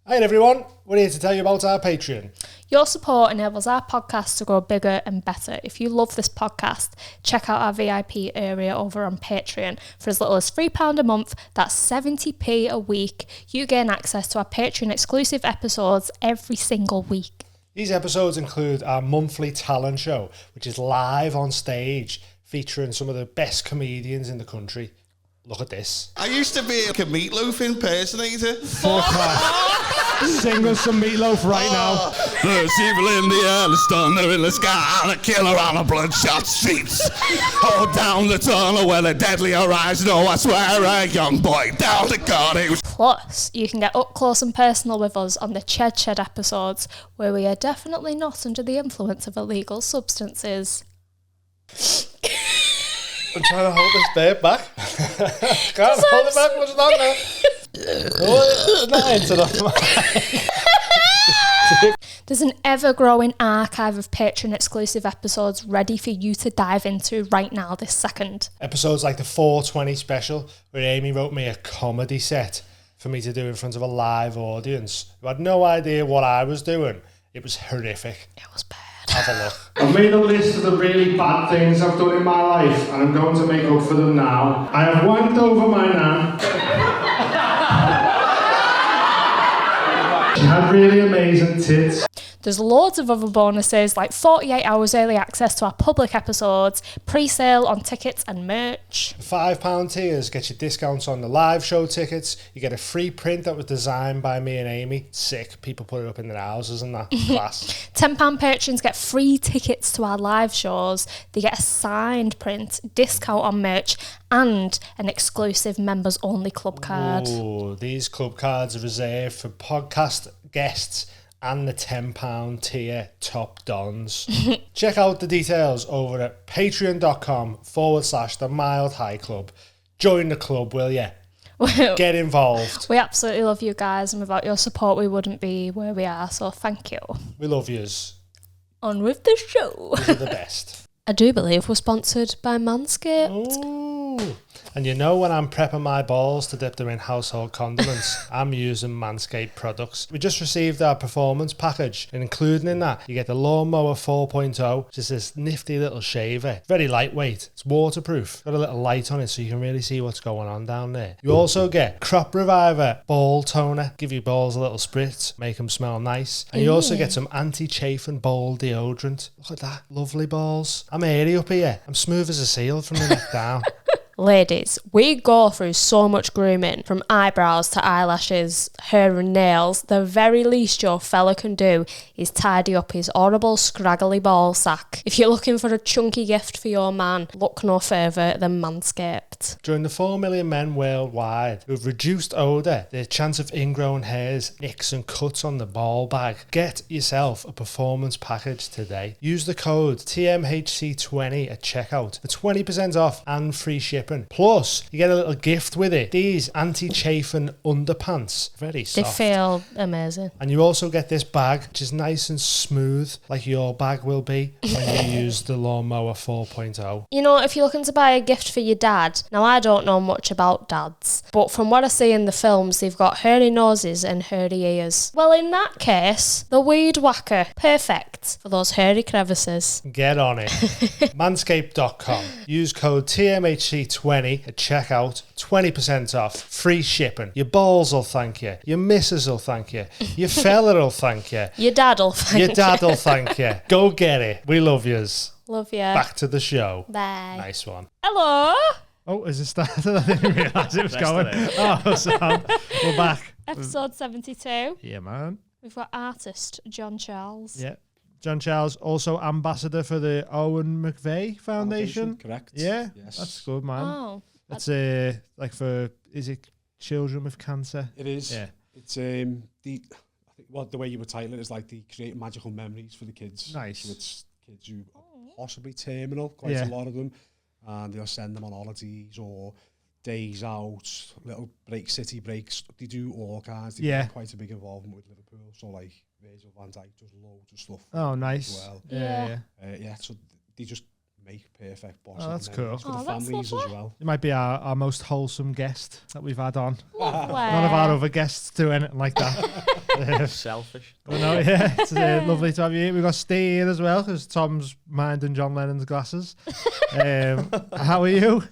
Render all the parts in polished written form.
Hi everyone, we're here to tell you about our Patreon. Your support enables our podcast to grow bigger and better. If you love this podcast, check out our VIP area over on Patreon. For as little as £3 a month, that's 70p a week, you gain access to our Patreon exclusive episodes every single week. These episodes include our monthly talent show, which is live on stage, featuring some of the best comedians in the country. Look at this. I used to be like a Meatloaf impersonator. Sing us some Meatloaf right now. There's evil in the air, there's thunder in the sky, and a killer on a bloodshot streets. Hold down the tunnel where the deadly horizon. Oh, I swear, a young boy down to God. Plus, you can get up close and personal with us on the Shed episodes, where we are definitely not under the influence of illegal substances. I'm trying to hold this bear back. Can't hold it back much longer. Oh, not into the There's an ever-growing archive of Patreon exclusive episodes ready for you to dive into right now this second. Episodes like the 420 special, where Amy wrote me a comedy set for me to do in front of a live audience who had no idea what I was doing. It was horrific. It was bad. Have a look. I've made a list of the really bad things I've done in my life, and I'm going to make up for them now. I have wanked over my nan. She had really amazing tits. There's loads of other bonuses like 48 hours early access to our public episodes, pre-sale on tickets and merch. £5 tiers get you discounts on the live show tickets. You get a free print that was designed by me and Amy. Sick. People put it up in their houses and that. Class. £10 patrons get free tickets to our live shows. They get a signed print, discount on merch, and an exclusive members only club card. Ooh, these club cards are reserved for podcast guests and the £10 tier top dons. Check out the details over at patreon.com/the Mild High Club. Join the club, will ya? Get involved. We absolutely love you guys, and without your support we wouldn't be where we are, so thank you. We love yous. On with the show. You're the best. I do believe we're sponsored by Manscaped. Ooh. And you know, when I'm prepping my balls to dip them in household condiments, I'm using Manscaped products. We just received our performance package, and including in that, you get the Lawnmower 4.0, which is this nifty little shaver. Very lightweight. It's waterproof. Got a little light on it so you can really see what's going on down there. You also get Crop Reviver Ball Toner. Give your balls a little spritz, make them smell nice. And you also get some anti-chafing ball deodorant. Look at that. Lovely balls. I'm airy up here. I'm smooth as a seal from the neck down. Ladies, we go through so much grooming, from eyebrows to eyelashes, hair and nails. The very least your fella can do is tidy up his horrible scraggly ball sack. If you're looking for a chunky gift for your man, look no further than Manscaped. During the 4 million men worldwide who've reduced odour, their chance of ingrown hairs, nicks and cuts on the ball bag, get yourself a performance package today. Use the code TMHC20 at checkout for 20% off and free shipping. Plus, you get a little gift with it. These anti-chafing underpants. Very soft. They feel amazing. And you also get this bag, which is nice and smooth, like your bag will be when you use the Lawnmower 4.0. You know, if you're looking to buy a gift for your dad, now I don't know much about dads, but from what I see in the films, they've got hairy noses and hairy ears. Well, in that case, the Weed Whacker. Perfect for those hairy crevices. Get on it. Manscaped.com. Use code TMHC20 at checkout. 20% off. Free shipping. Your balls will thank you. Your missus will thank you. Your fella will thank you. Your dad'll thank you. Your dad will thank you. Go get it. We love yous. Love you. Back to the show. Bye. Nice one. Hello. Oh, is it started? I didn't realise it was going. Oh, so we're back. Episode 72. Yeah, man. We've got artist John Charles. Yeah. John Charles, also ambassador for the Owen McVeigh Foundation. Correct. Yeah, yes. That's good, man. Oh. That's like for, is it children with cancer? It is. Yeah. It's I think the way you would title it is like the create magical memories for the kids. Nice. So it's kids who are possibly terminal, quite a lot of them, and they'll send them on holidays or days out, little city breaks. They do all kinds. They have quite a big involvement with Liverpool. So like Virgil van Dijk does loads of stuff. Oh, nice. As well. Yeah. So they just make perfect boss. Oh, that's cool. For the that's families lovely. as well. You might be our most wholesome guest that we've had on. Lovely. None of our other guests do anything like that. Selfish. I know, yeah. It's lovely to have you here. We've got Steve here as well, because Tom's minding John Lennon's glasses. How are you?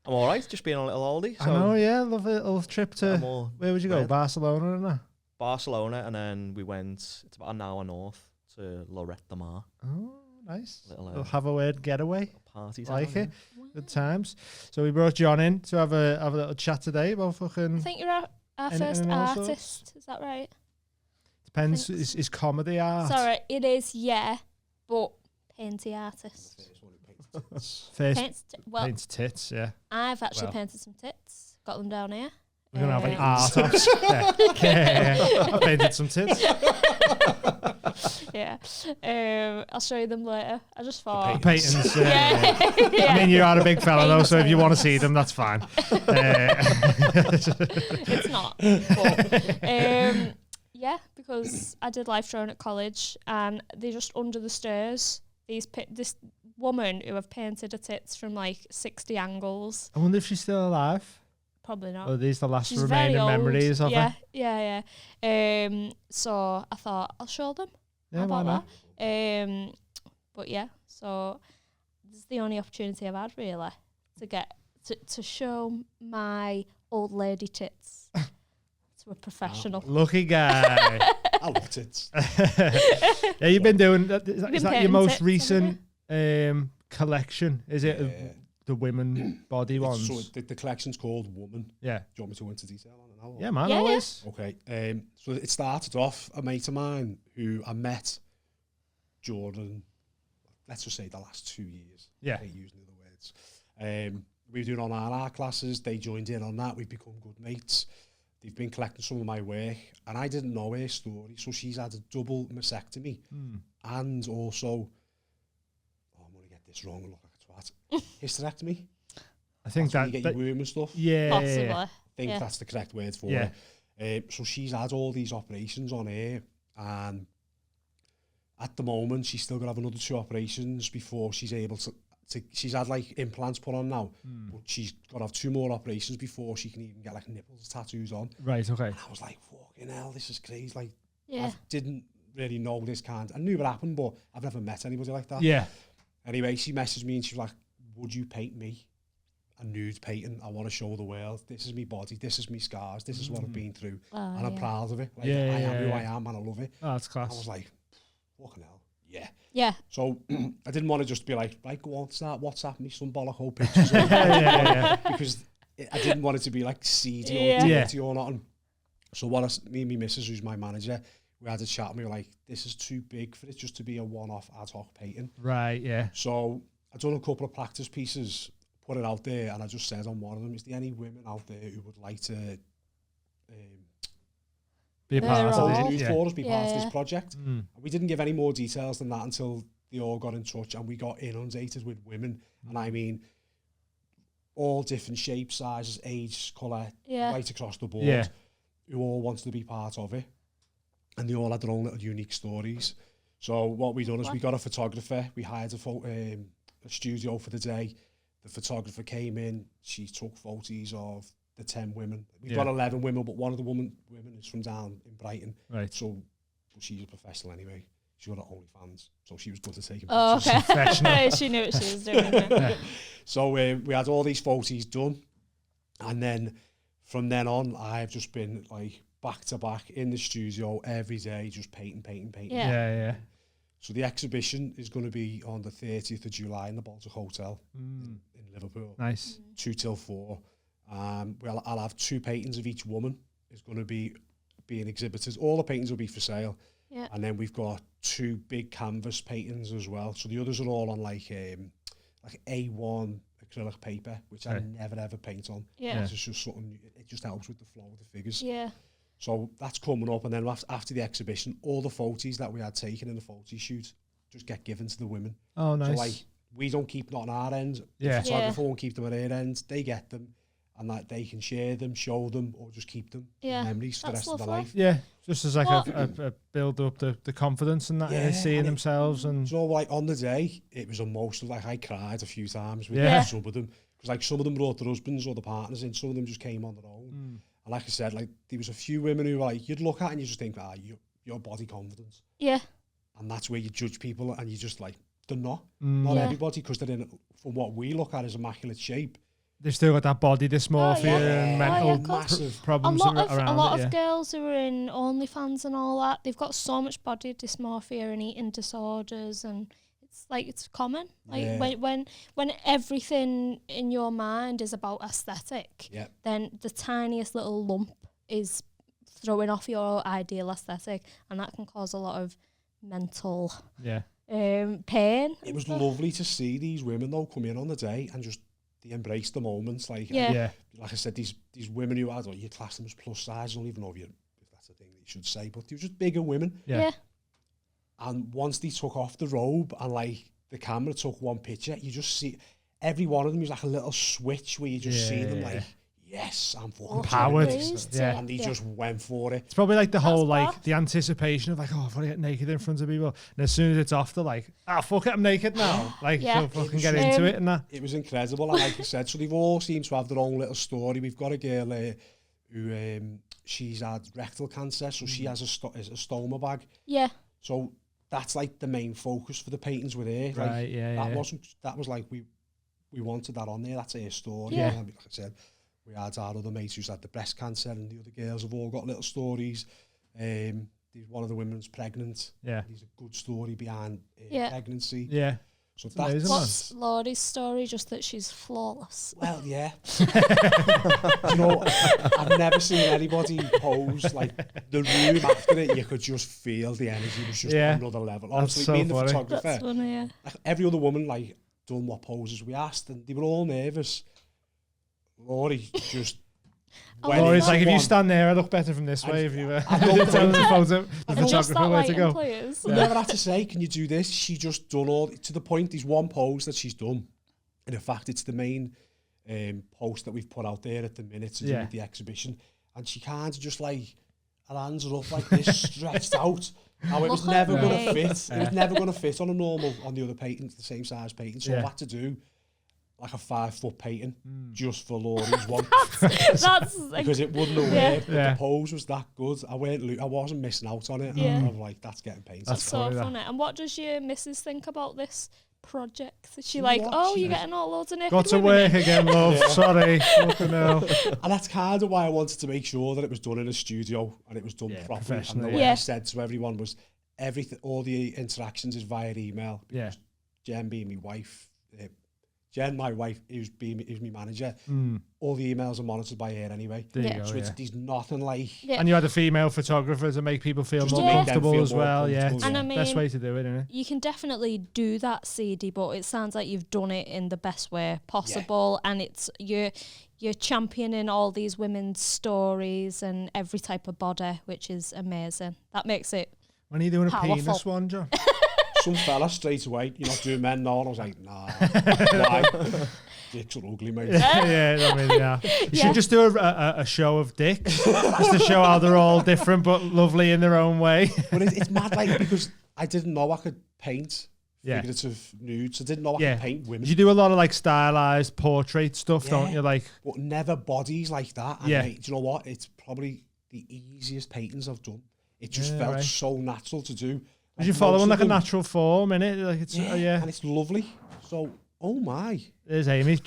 I'm all right, just being on a little holiday. So I know, yeah. Love a little trip to... I'm all Where would you go? red. Barcelona, isn't it? Barcelona, and then we went, it's about an hour north, to Lloret de Mar. Oh, nice. Little, Have a word getaway. Party Like town, it. Good times. So we brought John in to have a little chat today about fucking... I think you're our Anything first and all artist. sorts? Is that right? Depends. think so. Is comedy art? Sorry, it is, yeah, but painty artist. First Well, paints tits, yeah. I've actually Well. painted some tits. Got them down here. We're going to have an Um, art off. Yeah. Painted some tits. Yeah. I'll show you them later. I just thought. Paintings. Yeah. I mean, you are a big fella though, so if you want to see them, that's fine. It's not. But, yeah, because I did live drawing at college, and they're just under the stairs. This woman who have painted her tits from like 60 angles. I wonder if she's still alive. Probably not. Or are these the last She's remaining very old. memories of yeah, her? Yeah. So I thought I'll show them. Yeah, How why about not? that? But yeah, so this is the only opportunity I've had really to get to show my old lady tits to a professional. Lucky guy. I love tits. Yeah, you've been doing that. Is been that your painting most tits, recent collection? Is it Yeah. the women body ones? So the collection's called Woman. Yeah. Do you want me to go into detail on it now? Yeah, man, Yeah, always. Okay. So it started off a mate of mine who I met during, let's just say, the last 2 years. Yeah. I hate using the other words. We were doing online art classes. They joined in on that. We've become good mates. They've been collecting some of my work, and I didn't know her story. So she's had a double mastectomy, and also, I'm going to get this wrong and look like a twat, hysterectomy. I think That's when that, you get your womb and stuff. yeah, Possibly. yeah. I think Yeah. that's the correct word for Yeah. it. So she's had all these operations on her, and at the moment she's still going to have another 2 operations before she's able to she's had like implants put on now, but she's got to have 2 more operations before she can even get like nipples tattoos on. Right, okay. And I was like, fucking hell, this is crazy. Like, Yeah. I didn't really know this kind. I knew what happened, but I've never met anybody like that. Yeah. Anyway, she messaged me and she was like, would you paint me a nude painting? I want to show the world. This is me body. This is me scars. This is what I've been through. Oh, And I'm yeah. proud of it. Like, Yeah, I yeah, am who yeah. I am and I love it. Oh, that's I was class. like, fucking hell, yeah. Yeah. So I didn't want to just be like, right, go on, start WhatsApp me some bollock hole pictures. Yeah. Because I didn't want it to be like seedy Yeah. or Yeah. dirty or nothing. So me and my missus, who's my manager, we had a chat and we were like, this is too big for it just to be a one-off ad hoc painting. Right, yeah. So I done a couple of practice pieces, put it out there, and I just said on one of them, is there any women out there who would like to Be a They're part all- of follow it. news Yeah. for us, be part of Yeah. this project? Mm. We didn't give any more details than that until they all got in touch, and we got inundated with women, and I mean all different shapes, sizes, age, colour, Yeah. right across the board, Yeah. who all wanted to be part of it, and they all had their own little unique stories. So what we done is we got a photographer, we hired a studio for the day. The photographer came in, she took photos of the 10 women. We've got 11 women, but one of the women is from down in Brighton. Right. So she's a professional anyway. She got her OnlyFans, so she was good to take Oh, pictures. okay. Professional. She knew what she was doing. Yeah. So we had all these photos done, and then from then on, I've just been like back to back in the studio every day, just painting. Yeah. Yeah, yeah. So the exhibition is going to be on the 30th of July in the Baltic Hotel in Liverpool, Nice. 2 till 4. Well, I'll have 2 paintings of each woman is going to be being exhibited. All the paintings will be for sale. Yeah. And then we've got 2 big canvas paintings as well. So the others are all on like A1 acrylic paper, which I Okay. never ever paint on. Yeah. It's just something, it just helps with the flow of the figures. Yeah. So that's coming up. And then after the exhibition, all the photos that we had taken in the photo shoot just get given to the women. Oh, nice. So like, we don't keep not on our end. Yeah. The photographer won't keep them at their end. They get them. and that they can share them, show them, or just keep them memories for the rest of their life. Yeah, just as like a build up the confidence and that, seeing themselves. And so like on the day, it was emotional. Like I cried a few times with some of them, because like some of them brought their husbands or the partners in, some of them just came on their own. And like I said, like there was a few women who like you'd look at and you just think, your body confidence. Yeah. And that's where you judge people, and you just like, they're not everybody, because they're in, from what we look at, as immaculate shape. They've still got that body dysmorphia and mental massive problems around it. A lot it, of girls who are in OnlyFans and all that, they've got so much body dysmorphia and eating disorders, and it's like it's common. Like when everything in your mind is about aesthetic, then the tiniest little lump is throwing off your ideal aesthetic, and that can cause a lot of mental pain. It was lovely to see these women though come in on the day and just they embrace the moments. Like like I said, these women who had, you class them as plus size. I don't even know if that's a thing that you should say, but they were just bigger women. Yeah. And once they took off the robe and like the camera took one picture, you just see every one of them is like a little switch where you just see them like, yes, I'm fucking empowered. And they just went for it. It's probably like the whole like the anticipation of like, oh, I've got to get naked in front of people, and as soon as it's off, they're like, fuck it, I'm naked now. Like, so fucking get into it and that. It was incredible, and like I said, so they've all seemed to have their own little story. We've got a girl who she's had rectal cancer, so she has a stoma bag. Yeah. So that's like the main focus for the paintings with her. Right. Like, that was like we wanted that on there. That's her story. Yeah. Like I said, we had our other mates who's had the breast cancer, and the other girls have all got little stories. One of the women's pregnant. Yeah. There's a good story behind pregnancy. Yeah. So that's what's Laurie's story? Just that she's flawless. Well, yeah. You know, I've never seen anybody pose like the room after it. You could just feel the energy was just another level. Honestly, so being the funny. photographer, That's funny, like every other woman like done what poses we asked, and they were all nervous. Laurie just. Laurie's like, if you stand there, I look better from this way. If you tell the photographer where to go. I never had to say, can you do this? She just done all, to the point, there's one pose that she's done. And in fact, it's the main post that we've put out there at the minute to do with the exhibition. And she can't just like, her hands are up like this, stretched out. Now, it was never going to fit. It was never going to fit on the other painting, the same size painting. So I had to do like a 5-foot painting just for Laurie's one. That's because it wouldn't have worked, but the pose was that good. I wasn't missing out on it. And I'm like, that's getting painted. That's so funny. And what does your missus think about this project? Is she like, you're getting all loads of naked got to work again, love. Sorry. And that's kind of why I wanted to make sure that it was done in a studio and it was done properly. And the way I said to everyone was, all the interactions is via email. Because Jen being my wife, Jen, my wife, who's my manager, all the emails are monitored by her anyway. So there's nothing like... And you had a female photographer to make people feel more comfortable as well. And I mean, best way to do it, isn't it? You can definitely do that, CD, but it sounds like you've done it in the best way possible. And it's you're championing all these women's stories and every type of body, which is amazing. That makes it When are you doing a penis one, John? Some fella straight away, you're not doing men now, and I was like, nah, why? Dicks are ugly, mate. You should just do a show of dicks, just to show how they're all different but lovely in their own way. But it's mad, like, because I didn't know I could paint figurative nudes. I didn't know I could paint women. You do a lot of like stylized portrait stuff, don't you? Like, but never bodies like that. And mate, do you know what? It's probably the easiest paintings I've done. It just felt so natural to do. Did you follow like a natural form, innit? Like it's and it's lovely. So, oh my. There's Amy.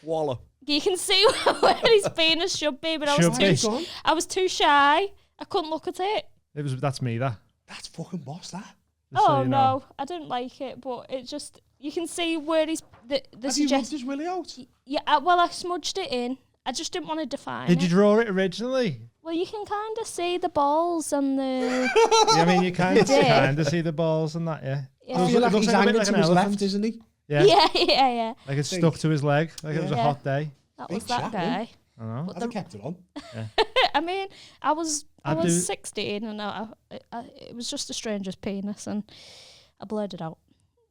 Walla. You can see where his penis should be, but I was too shy. I couldn't look at it. That's me, that. That's fucking boss, that. No, I didn't like it, but it just, you can see where he's the Have you rubbed his willy out? Yeah, I smudged it in. I just didn't want to define it. Did you draw it originally? Well, you can kind of see the balls and the... I mean, you kind of see the balls and that, I feel like he's hanging to his left, isn't he? Yeah. Like it's stuck to his leg, like it was a hot day. That was that guy. I know. I'd have kept it on. I mean, I was 16 and it was just a stranger's penis and I blurred it out.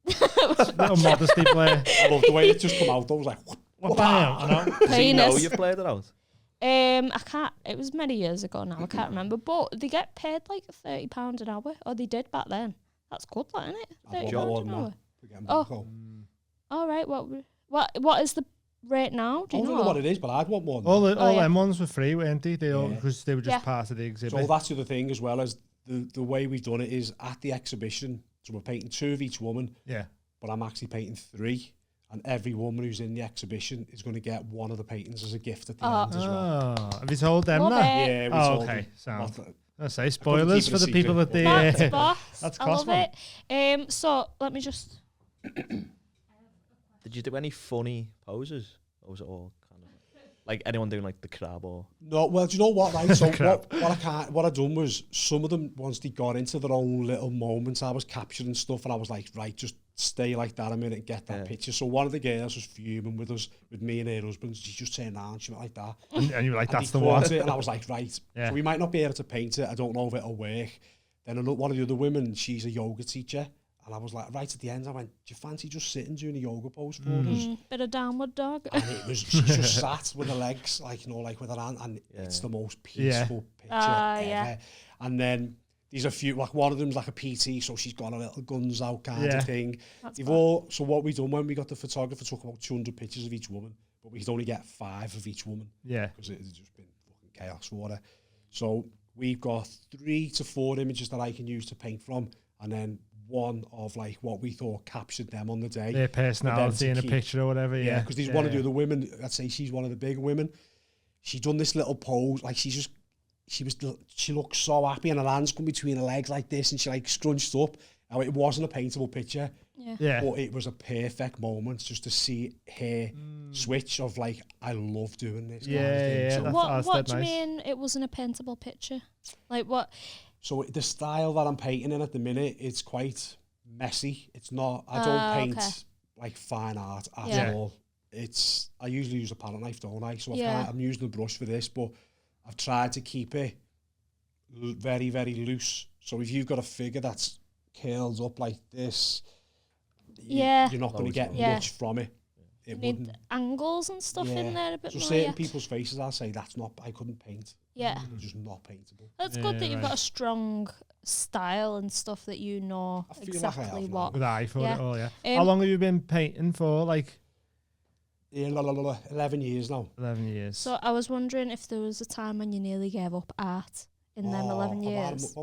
Little modesty play. I love the way it just come out. I was like, what? What bam? I know. Does he know Penis. you've played it out? I can't. It was many years ago now. I can't remember. But they get paid like £30 an hour, or they did back then. That's good, that, isn't it? £30 an hour. Oh. All right. What is the rate now? Do you I don't know know what it is, but I'd want one. All them ones were free, weren't they? Because they were just Yeah. part of the exhibit. So that's the other thing as well, as the way we've done it is at the exhibition. So we're painting 2 of each woman. Yeah. But I'm actually painting 3. And every woman who's in the exhibition is going to get one of the paintings as a gift at the end as well. Oh, have you told them Love that? it. Yeah, we Oh, told okay. them. So I say spoilers keep it for a the people secret, that they. That's boss. That's I class, love man. it. So let me just. Did you do any funny poses? Or was it all kind of like anyone doing like the crab or? No, well, do you know what, right? So Crap. what I done was some of them, once they got into their own little moments, I was capturing stuff and I was like, right, just stay like that a minute and get that picture. So one of the girls was fuming with us, with me and her husband. She just turned around, she went like that. And you were like, And that's they the one. caught it, and I was like, right, Yeah. so we might not be able to paint it. I don't know if it'll work. Then one of the other women, she's a yoga teacher. And I was like, right at the end, I went, do you fancy just sitting doing a yoga pose for us? Bit of downward dog. And it was, she just sat with her legs, like, like with her hand, and it's the most peaceful picture ever. Yeah. And then there's a few, like one of them's like a PT, so she's got a little guns out kind of thing. So what we done when we got the photographer, took about 200 pictures of each woman, but we could only get 5 of each woman. Yeah. Because it had just been fucking chaos for her. So we've got 3 to 4 images that I can use to paint from, and then one of like what we thought captured them on the day. Their personality in a picture or whatever. Yeah. Because there's one of the other women, I'd say she's one of the bigger women. She done this little pose, like she looked so happy, and her hands come between her legs like this, and she like scrunched up. Now it wasn't a paintable picture, but it was a perfect moment just to see her switch of like, I love doing this. Yeah. So, What do you mean it wasn't a paintable picture? Like what? So the style that I'm painting in at the minute, it's quite messy. It's not, I don't paint like fine art at all. I usually use a palette knife, don't I? So I'm using a brush for this, but I've tried to keep it very, very loose. So if you've got a figure that's curled up like this, you're not going to get much from it. It need angles and stuff in there a bit so more. Certain people's faces, I'll say I couldn't paint. Yeah. They're just not paintable. That's good that you've got a strong style and stuff that you know exactly what. With eye for it all, yeah. How long have you been painting for? Like 11 years now. 11 years. So I was wondering if there was a time when you nearly gave up art in them 11 years.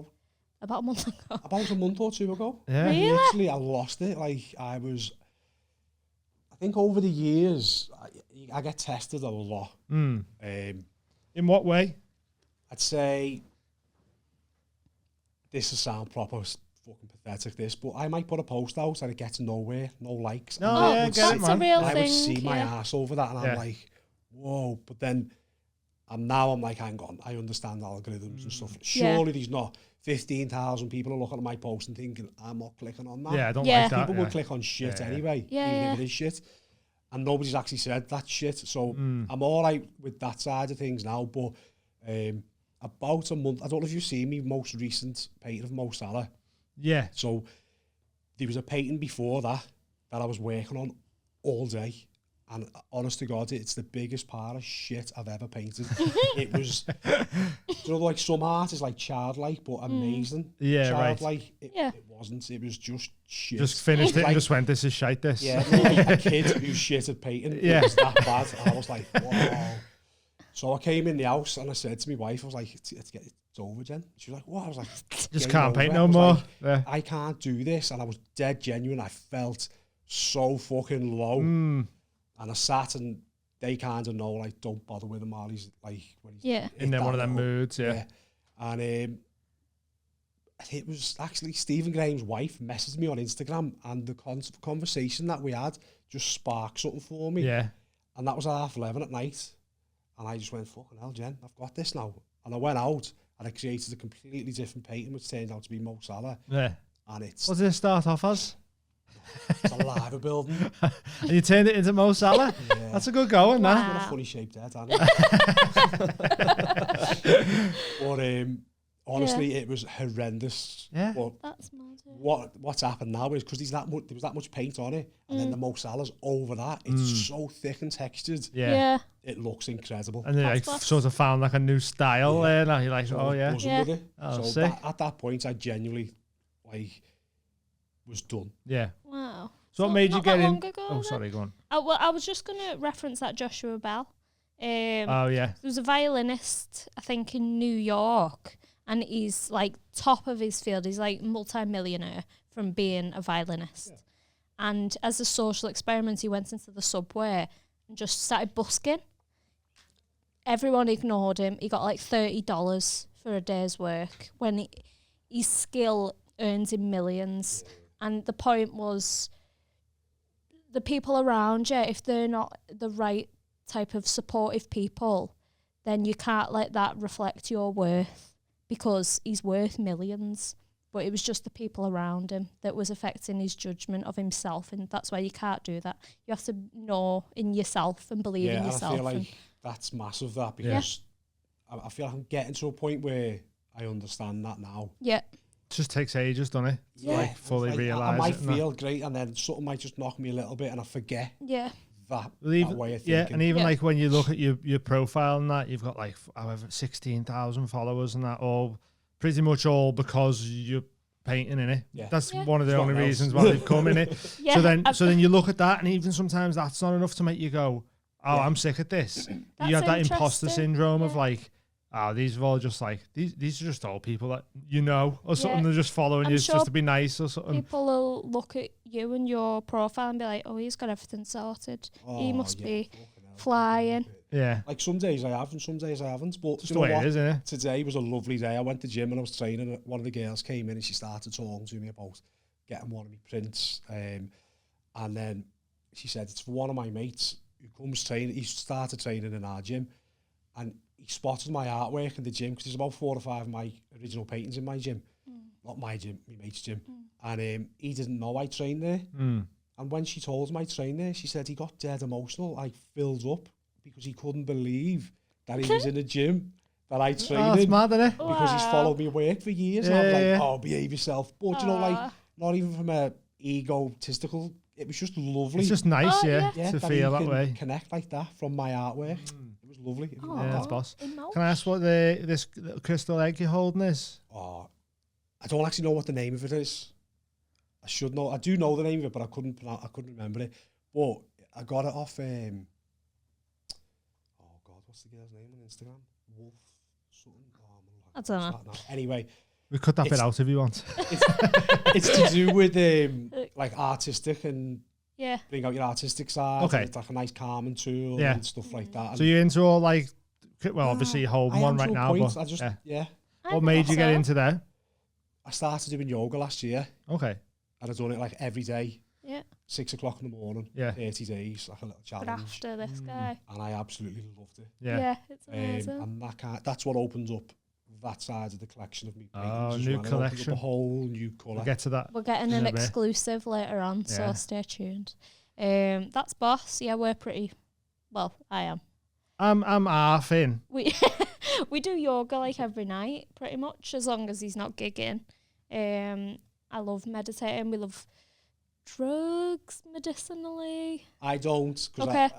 About a month ago. About a month or 2 ago. Yeah. Really? Literally, I lost it. Like I think over the years, I get tested a lot. In what way? I'd say this will sound proper fucking pathetic, but I might put a post out and it gets nowhere, no likes. No, I get it, that's man. a real I thing. would see my ass over that, and I'm like, whoa. But then I'm like, hang on, I understand algorithms and stuff. Surely there's not 15,000 people are looking at my post and thinking, I'm not clicking on that. Yeah, I don't like that. People will click on shit anyway, even if it is shit. And nobody's actually said that shit. So I'm all right with that side of things now. But about a month, I don't know if you've seen me most recent painting of Mo Salah. Yeah. So there was a painting before that I was working on all day. And honest to God, it's the biggest pile of shit I've ever painted. It was, you know, like some art is like childlike, but amazing. Yeah, childlike. right. It wasn't. It was just shit. Just finished it like, and just went, this is shite, this. Yeah, like a kid who's shit at painting. Yeah. It was that bad. And I was like, wow. So I came in the house and I said to my wife, I was like, it's over, Jen. She was like, what? I was like, just can't paint over. no more. Like, I can't do this. And I was dead genuine. I felt so fucking low. And I sat and they kind of know, like, don't bother with him while he's like, when he's in then one of them moods, And it was actually Stephen Graham's wife messaged me on Instagram, and the conversation that we had just sparked something for me. Yeah. And that was at 11:30 at night. And I just went, fucking hell, Jen, I've got this now. And I went out and I created a completely different painting, which turned out to be Mo Salah. Yeah. And it's... What did it start off as? It's a live building. And you turned it into Mo Salah? Yeah. That's a good going, Wow. that. It's got a funny shaped head, hasn't it? But Honestly, it was horrendous. Yeah. But That's mad. what's happened now is because there was that much paint on it, and then the Mo Salah's over that. It's so thick and textured. Yeah. It looks incredible. And then like That's sort of found like a new style there. Now you're like, So oh I yeah. was buzzing with it. Oh, So sick. at that point, I genuinely was done. Yeah. Wow. So what made you not get that in? long ago, Oh, then? sorry, go on. Well, I was just going to reference that Joshua Bell. Oh yeah. There was a violinist, I think, in New York, and he's like top of his field. He's like multi-millionaire from being a violinist. And as a social experiment, he went into the subway and just started busking. Everyone ignored him. He got like $30 for a day's work when his skill earns him millions. And the point was, the people around you, if they're not the right type of supportive people, then you can't let that reflect your worth, because he's worth millions. But it was just the people around him that was affecting his judgment of himself, and that's why you can't do that. You have to know in yourself and believe in yourself. I feel like that's massive, that, because I feel like I'm getting to a point where I understand that now. Yeah. It just takes ages, doesn't it? Yeah. Like fully Like, realise I might it. and feel great, and then something might just knock me a little bit, and I forget Yeah. that way of thinking. Yeah, and even Yeah. like when you look at your profile and that, you've got like however 16,000 followers and that, all pretty much all because you're painting in it. Yeah. That's Yeah. one of the It's only nothing reasons else. why they've come in it. Yeah. So then you look at that, and even sometimes that's not enough to make you go, oh, Yeah. I'm sick at this. That's You have that imposter interesting. syndrome of Yeah. like, oh, these are all just like these are just all people that you know or something. Yeah. They're just following I'm you sure just to be nice or something. People will look at you and your profile and be like, oh, he's got everything sorted. He Oh, must yeah, be fucking hell. flying. Yeah, Like some days I have and some days I haven't. But just you the know way what? it is, isn't it? Today was a lovely day. I went to gym and I was training. And one of the girls came in and she started talking to me about getting one of my prints. And then she said, it's for one of my mates who comes training. He started training in our gym, and he spotted my artwork in the gym, because there's about 4 or 5 of my original paintings in my gym. Not my gym, my mate's gym. And he didn't know I trained there. And when she told him I trained there, she said he got dead emotional, like filled up, because he couldn't believe that he was in a gym that I trained Oh, it's in. mad, isn't it? Because he's followed me work for years. And I was like, oh, behave yourself. But, you know, like, not even from a egotistical, it was just lovely. It's just nice, Oh, yeah, yeah, to that feel he that can way. connect like that from my artwork. It was lovely. It was Yeah, that's Aw, boss. emotion. Can I ask what this little crystal egg you're holding is? Oh, I don't actually know what the name of it is. I should know. I do know the name of it, but I couldn't remember it. But I got it off. Oh God, what's the girl's name on Instagram? Wolf something. Oh, I don't know. know. Anyway, We cut that bit It's- out if you want. it's to do with like artistic and Yeah. bring out your artistic side. Okay. It's like a nice calming tool Yeah. and stuff like that. So you're into all like, well, obviously you're holding I one am right to a now, point. but I just yeah. I What made think you get so. into that? I started doing yoga last year, Okay, and I've done it like every day, Yeah. 6 o'clock in the morning, Yeah. 30 days, like a little But challenge. after this guy. And I absolutely loved it. yeah. It's amazing. And that's what opens up that side of the collection of me paintings. Oh, as new well. It opens up collection. a whole new colour. We'll get to that. We're getting in an a bit. exclusive later on, so Yeah. stay tuned. That's boss. Yeah, we're pretty. Well, I am. I'm half in. We we do yoga like every night, pretty much, as long as he's not gigging. I love meditating. We love drugs medicinally. I don't. Okay.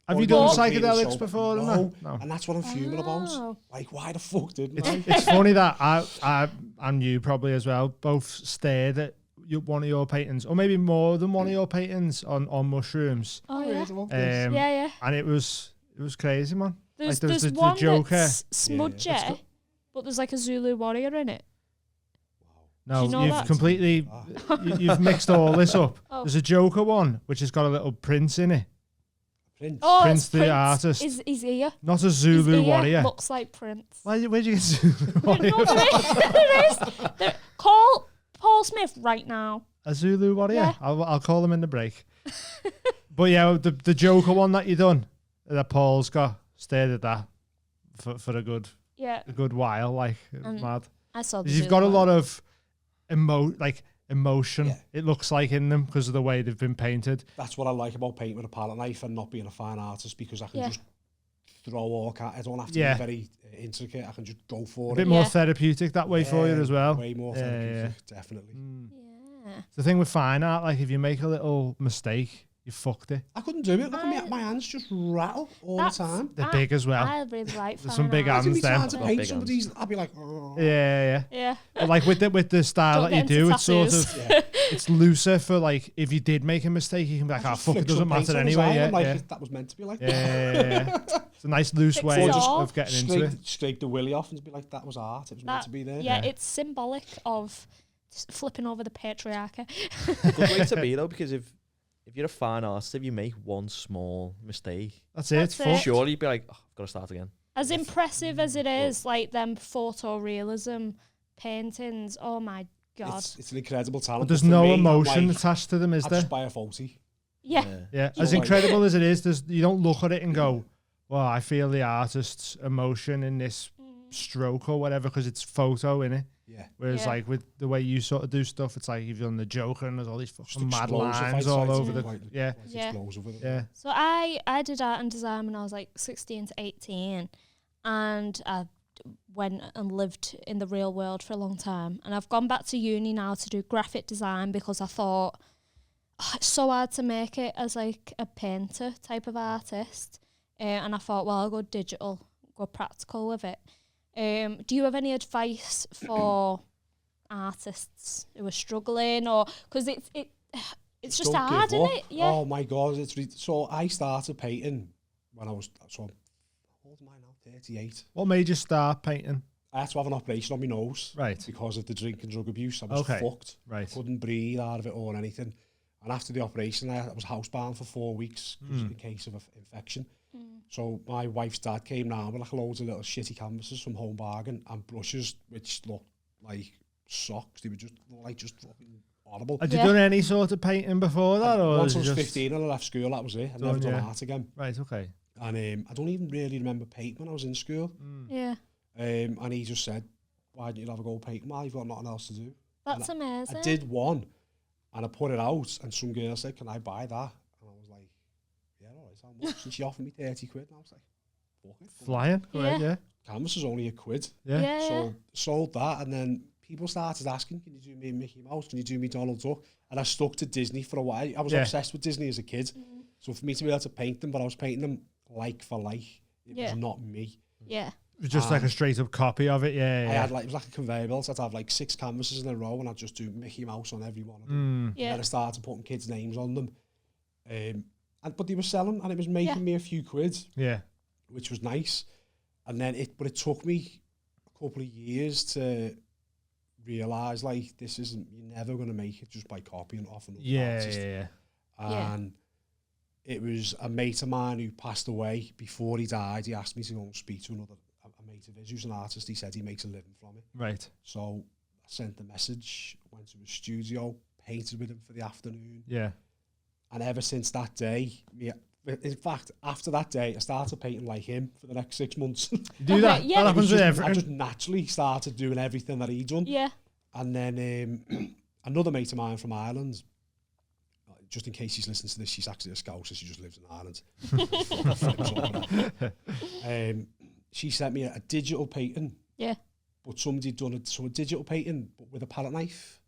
Have you I done don't feel psychedelics so- before? No. No. And that's what I'm fuming Oh. about. Like, why the fuck didn't I? It's funny that I and you probably as well both stared at one of your paintings, or maybe more than one of your paintings on mushrooms. Oh yeah. Yeah, Yeah. and it was crazy, man. There's there was there's the one Joker. that's smudgy, It's got- but there's like a Zulu warrior in it. No, you know you've that? completely you've mixed all this up. Oh. There's a Joker one which has got a little prince in it, Prince. Oh, Prince it's the artist. His ear. not a His Zulu ear warrior. looks like Prince. Where'd you get Zulu warrior? No, there is. Call Paul Smith right now. A Zulu warrior? Yeah. I'll call him in the break. But yeah, the Joker one that you done, that Paul's got, stared at that for a good Yeah, while. Like, it was mad. I saw the You've Zulu got a one. lot of emotion. Yeah. It looks like in them because of the way they've been painted. That's what I like about painting with a palette knife and not being a fine artist, because I can Yeah. just throw all I don't have to be very intricate. I can just go for it. A bit more therapeutic that way for you as well. Way more therapeutic, definitely. Yeah. The thing with fine art, like if you make a little mistake, you fucked it. I couldn't do it. Look at me, my hands just rattle all the time. They're big as well. I really like There's some big hands there. there. To paint somebody's, I'd be like, Yeah. But like with the style Don't that you get do, into it's sort of it's looser for like if you did make a mistake, you can be like, oh fuck, it doesn't matter anyway. That was meant to be like that. It's a nice loose way of getting into it. Scrape the willy off and be like, that was art. It was meant to be there. Yeah, it's symbolic of flipping over the patriarchy. Good way to be though, because if you're a fine artist, if you make one small mistake, that's it. Surely you'd be like, oh, I've got to start again. As impressive as it is, like them photorealism paintings, oh my God. It's an incredible talent. But there's no emotion attached to them, is there? I just buy a 40. Yeah. As incredible as it is, you don't look at it and go, well, I feel the artist's emotion in this stroke or whatever because it's photo, innit? Yeah. Whereas like with the way you sort of do stuff, it's like you've done the Joker and there's all these fucking mad lines all over the So I did art and design when I was like 16 to 18, and I went and lived in the real world for a long time, and I've gone back to uni now to do graphic design because I thought it's so hard to make it as like a painter type of artist, and I thought, well, I'll go digital, go practical with it. Do you have any advice for artists who are struggling, or because it's just hard, isn't it? Yeah. Oh my God, so I started painting when I was how old am I now? 38. What made you start painting? I had to have an operation on my nose, right? Because of the drink and drug abuse. I was fucked. Right. Couldn't breathe out of it or anything. And after the operation, I was housebound for 4 weeks in case of an infection. So my wife's dad came round with like loads of little shitty canvases from Home Bargain and brushes, which looked like socks. They were just fucking horrible. Had you done any sort of painting before that? Or once I was 15 and I left school, that was it. I'd never done art again. Right, okay. And I don't even really remember painting when I was in school. Yeah. And he just said, why don't you have a go painting? Well, you've got nothing else to do. That's amazing. I did one and I put it out and some girl said, can I buy that? And I was like, yeah, all right, how much? And she offered me 30 quid and I was like, fuck it. Flying, yeah. Canvas was only £1. Yeah. So sold that, and then people started asking, can you do me Mickey Mouse? Can you do me Donald Duck? And I stuck to Disney for a while. I was obsessed with Disney as a kid. So for me to be able to paint them, but I was painting them like for like. It was not me. Yeah. It was just like a straight up copy of it, I had like, it was like a conveyor belt. I'd have like 6 canvases in a row and I'd just do Mickey Mouse on every one of them. And then I started putting kids' names on them. But they were selling and it was making me a few quid. Yeah. Which was nice. And then it took me a couple of years to realise like you're never going to make it just by copying off another artist. And it was a mate of mine who passed away. Before he died, he asked me to go and speak to a mate of his who's an artist. He said he makes a living from it. Right. So I sent the message, went to his studio, painted with him for the afternoon. Yeah. And ever since that day, in fact, after that day, I started painting like him for the next 6 months. You do that? Yeah. That happens with everything. I just naturally started doing everything that he'd done. Yeah. And then another mate of mine from Ireland, just in case he's listening to this, she's actually a Scouser, she just lives in Ireland. She sent me a digital painting. Yeah. But somebody done it, so a digital painting, but with a palette knife.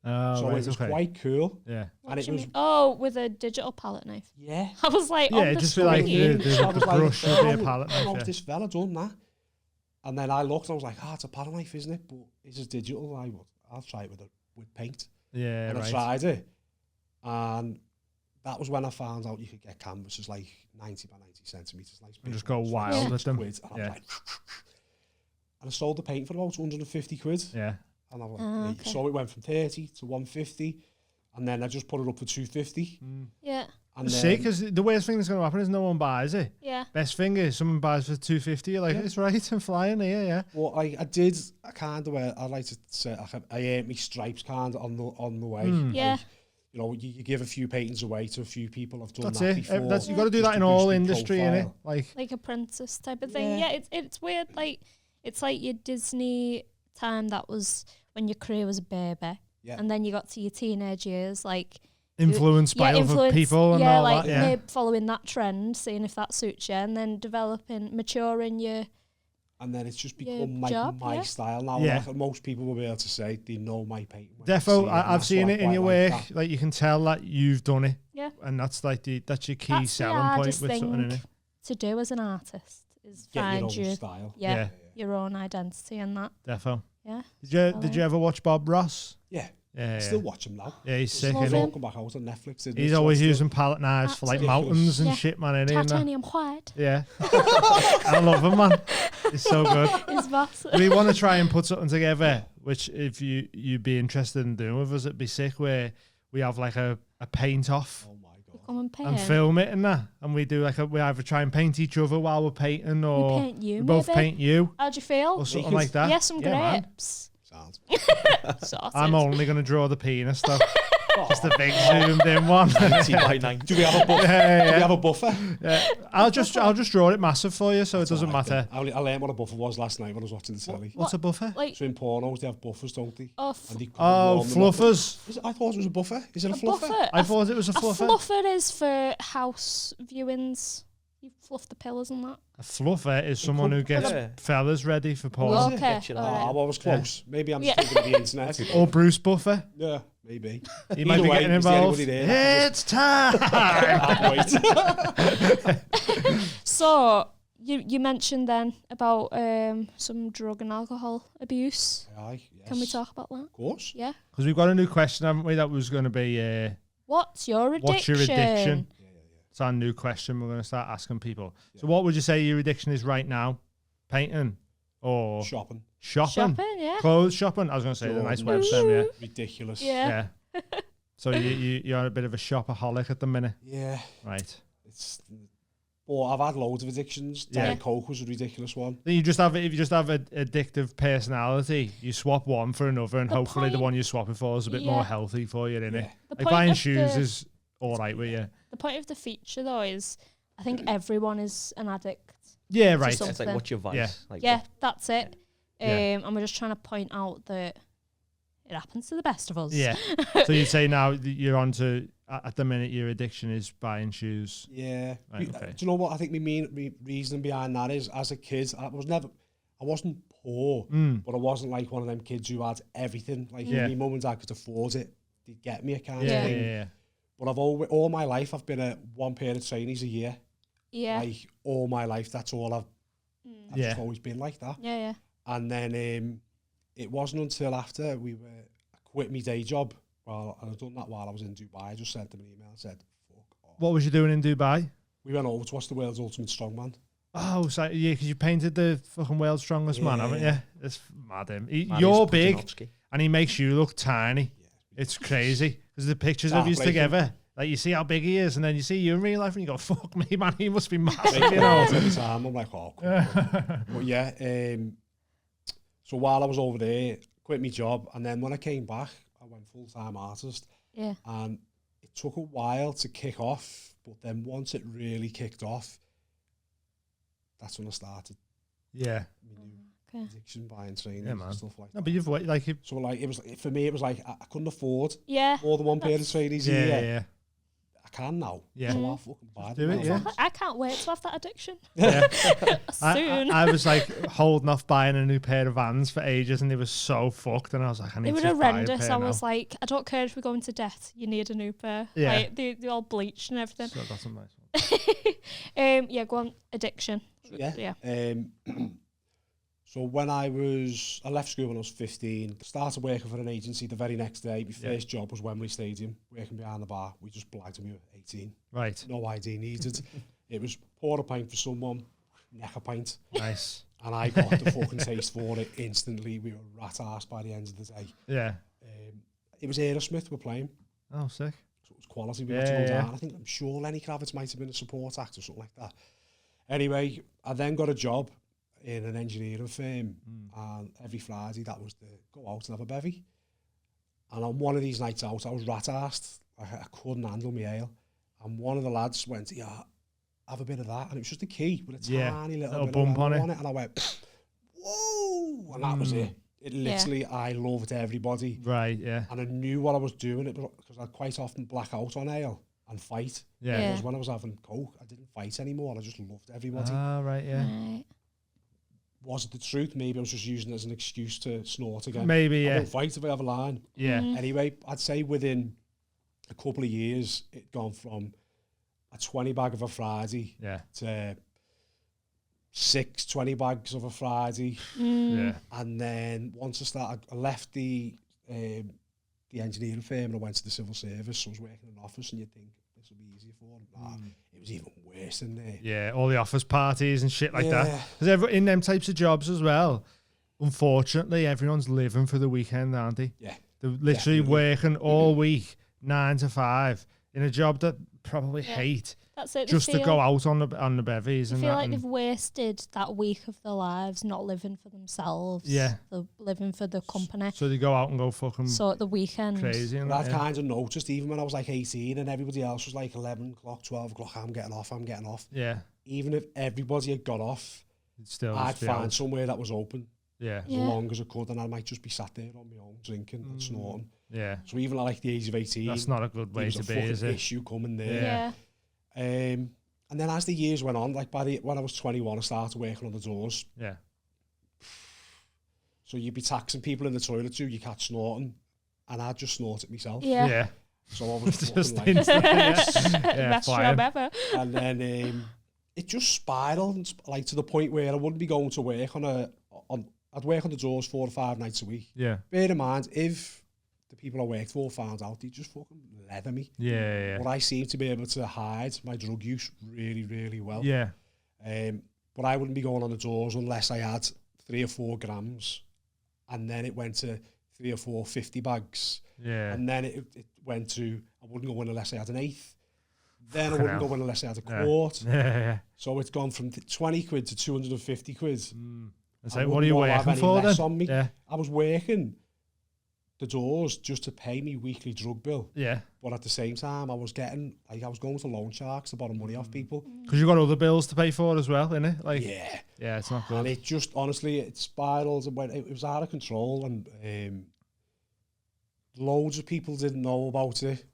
Oh, so it was quite cool. Yeah. And it was with a digital palette knife. Yeah. I was like, just like the brush with the palette knife. How this fella done that? And then I looked and I was like, it's a palette knife, isn't it? But it's just digital. I'll try it with paint. Yeah, and I tried it. And that was when I found out you could get canvases like 90 by 90 centimetres. Like and just go wild at them. And and I sold the paint for about 150 quid. Yeah. And I was like, so it went from 30 to 150. And then I just put it up for 250. Yeah. And see, because the worst thing that's going to happen is no one buys it. Yeah. Best thing is someone buys for 250. You're like, it's right, I'm flying here, yeah. Well, I kind of where I like to say I earned me stripes kind of on the way. Yeah. Like, you know, you give a few paintings away to a few people have done that's that it. before. You got to do that in all industry, innit? Like apprentice type of thing. Yeah, it's weird. Like it's like your Disney time that was when your career was a baby, and then you got to your teenage years. Like influenced by other people and all like that. Yeah, maybe following that trend, seeing if that suits you, and then maturing your. And then it's just Yeah, become job, my yeah. style now. Yeah. Like, most people will be able to say they know my painting. when they defo. see it, and I've that's seen what I it in quite your like work. that. Like you can tell that you've done it. Yeah. And that's like that's your key That's the selling point hardest with something in thing it. to do as an artist is Get your find own your style. Yeah. your own identity and that. Defo. Yeah. Did you ever watch Bob Ross? Yeah. Yeah, I still watch him now. yeah, he's sick. Love It's Isn't all he? come back out on Netflix. Isn't He's it? So always I still- using palette knives for like Absolutely. mountains and Yeah. shit, man. Isn't he? And that? Titanium white Yeah, I love him, man. He's so good. is massive. We want to try and put something together, which if you'd be interested in doing with us, it'd be sick. Where we have like a paint off Oh my god. Come and paint. and film it and that, and we do like we either try and paint each other while we're painting, or paint you, we both maybe? paint you, How'd you feel? or something Naked. like that. Yeah, some man. grapes. Sounds. Sorted. I'm only gonna draw the penis though. Just a big zoomed in one. 90 by 90. Do we have a buffer? Yeah, Do we have a buffer? yeah. I'll just draw it massive for you, so it doesn't matter. I learned what a buffer was last night when I was watching the telly. What's a buffer? Like, So in pornos they have buffers, don't they? oh, And they Oh, warm them up. fluffers. I thought it was a buffer. Is it a fluffer? buffer. I thought it was a A fluffer. fluffer is for house viewings. You fluff the pillows and that. A fluffer is someone who gets Yeah. fellas ready for porn. Was it? Okay. Get you all that. right. I was close. Maybe I'm Yeah. just thinking of the internet. Or Bruce Buffer. Yeah, maybe. He might be Either way, getting is there involved. anybody there? It's time. Wait. So you mentioned then about some drug and alcohol abuse. Aye, yes. Can we talk about that? Of course. Yeah. Because we've got a new question, haven't we? That was going to be, What's your addiction? what's your addiction? It's our new question. We're going to start asking people. So, what would you say your addiction is right now? Painting or Shopping. shopping? Shopping, yeah. Clothes shopping. I was going to say the nice Jordan. web term, yeah. Ridiculous. Yeah. Yeah. So you're a bit of a shopaholic at the minute, Yeah. right? It's. But I've had loads of addictions. Yeah. Diet Coke was a ridiculous one. Then if you just have an addictive personality, you swap one for another, and The hopefully the point- one you're swapping for is a bit Yeah. more healthy for you, innit? Yeah. The Like point buying of shoes the- is all right with you. The point of the feature though is I think everyone is an addict. Yeah, to right. something. It's like, what's your vice? Yeah. Like, Yeah, that's it. Yeah. And we're just trying to point out that it happens to the best of us. Yeah. So you'd say now that you're on to, at the minute, your addiction is buying shoes. Yeah. Right, okay. Do you know what I think my reason behind that is? As a kid, I wasn't poor, but I wasn't like one of them kids who had everything. Like Yeah. my mum and dad could afford it. They'd get me a kind Yeah, of yeah, thing. yeah. But all my life I've been at one pair of trainees a year. Yeah. Like all my life, that's all I've Yeah. just always been like that. Yeah, yeah. And then it wasn't until after I quit my day job. Well, and I'd done that while I was in Dubai. I just sent them an email and said, "Fuck off." What was you doing in Dubai? We went over to watch the world's ultimate strongman. Oh, so yeah, because you painted the fucking world's strongest man, haven't you? Yeah. It's mad. Him. Mariusz You're big, Pudzianowski. and he makes you look tiny. It's crazy because the pictures of you Heartbreaking. together, like you see how big he is, and then you see you in real life, and you go, "Fuck me, man, he must be massive." Like, You know? every time I'm like, "Oh." Come on. But yeah, so while I was over there, quit my job, and then when I came back, I went full-time artist, Yeah. and it took a while to kick off. But then once it really kicked off, that's when I started Yeah. my new Okay. addiction, buying trainers Yeah, man. and stuff like No, that. but you've like you. So like for me, it was like I couldn't afford Yeah. more than one pair of trainees a Yeah, year. yeah, I can now. Yeah. So I'll fucking buy do them it, now. yeah. I can't wait to have that addiction. yeah. Soon. I was like holding off buying a new pair of Vans for ages, and they were so fucked. And I was like, I They need were to buy a horrendous. pair I was now. like, I don't care if we go into debt. You need a new pair. Yeah. Like, they're all bleached and everything. So that's a nice one. Yeah, go on. Addiction. Yeah. Yeah. So when I left school when I was 15, started working for an agency the very next day. My first job was Wembley Stadium, working behind the bar. We just blagged me at 18. Right. No ID needed. It was pour a pint for someone, neck a pint. Nice. And I got the fucking taste for it instantly. We were rat-ass by the end of the day. Yeah. It was Aerosmith were playing. Oh, sick. So it was quality. We got to go Yeah, down. I'm sure Lenny Kravitz might have been a support act or something like that. Anyway, I then got a job in an engineering firm, and every Friday that was the go out and have a bevy. And on one of these nights out, I was rat-arsed. I couldn't handle my ale. And one of the lads went, "Yeah, have a bit of that." And it was just a key with a tiny little little bit bump of on lemon it. And I went, "Whoa!" And that was it. It literally, I loved everybody. Right, yeah. And I knew what I was doing it because I'd quite often black out on ale and fight. Yeah. Because when I was having coke, I didn't fight anymore. I just loved everybody. Ah, right, yeah. Right. Was it the truth? Maybe I was just using it as an excuse to snort again. Maybe, I yeah. won't fight if I have a line. Yeah. Anyway, I'd say within a couple of years, it'd gone from a 20 bag of a Friday to 6 20 bags of a Friday. Yeah. And then once I left the engineering firm and I went to the civil service. So I was working in an office, and you'd think this will be easier for them. Nah, it was even worse in there. Yeah, all the office parties and shit like that. Because in them types of jobs as well, unfortunately, everyone's living for the weekend, aren't they? Yeah. They're literally working all week, 9 to 5, in a job that probably hate. That's it. Just to go out on the bevies I and feel that. like they've wasted that week of their lives not living for themselves. Yeah. They're living for the company. So they go out and go fucking So at the weekend. crazy. And But I've kind of noticed, even when I was like 18 and everybody else was like 11 o'clock, 12 o'clock, I'm getting off. Yeah. Even if everybody had got off, Still I'd find somewhere that was open. Yeah. As long as I could, and I might just be sat there on my own, drinking and snorting. Yeah. So even at like the age of 18, that's not a good way to be, is it? issue coming there. Yeah. And then as the years went on, like when I was 21, I started working on the doors. Yeah. So you'd be taxing people in the toilet too, you catch snorting, and I'd just snort it myself. Yeah. So I was just like, best job ever. And then it just spiraled, like to the point where I wouldn't be going to work I'd work on the doors 4 or 5 nights a week. Yeah. Bear in mind, if the people I worked for found out, they'd just fucking leather me. Yeah. But I seem to be able to hide my drug use really, really well. Yeah. But I wouldn't be going on the doors unless I had 3 or 4 grams, and then it went to 3 or 4 50 bags. Yeah. And then it went to, I wouldn't go in unless I had an eighth. Then I wouldn't go in unless I had a quart. Yeah. So it's gone from 20 quid to 250 quid. It's like, what are you working for then? On me. Yeah. I was working the doors just to pay me weekly drug bill. Yeah. But at the same time, I was going to loan sharks to borrow money off people. Because you've got other bills to pay for as well, innit? Like, yeah, it's not good. And it just, honestly, it spiraled and it was out of control, and loads of people didn't know about it.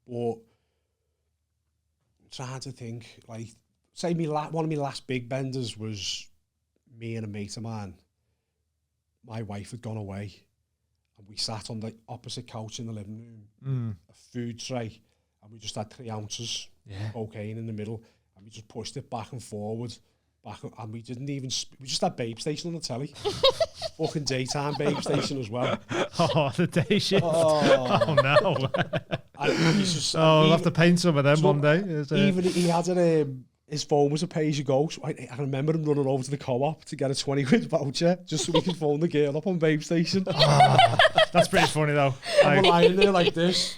But I'm trying to think, like, say one of my last big benders was me and a mate of mine. My wife had gone away, and we sat on the opposite couch in the living room, a food tray, and we just had 3 ounces of cocaine in the middle, and we just pushed it back and forward, and we didn't even, we just had Babe Station on the telly. Fucking daytime Babe Station as well. Oh, the day shift. Oh no. I'll have to paint some of them one day. Even he had his phone was a pay-as-you-go. So I remember him running over to the co-op to get a 20 quid voucher just so we could phone the girl up on Babe Station. That's pretty funny though. And we're lying there like this.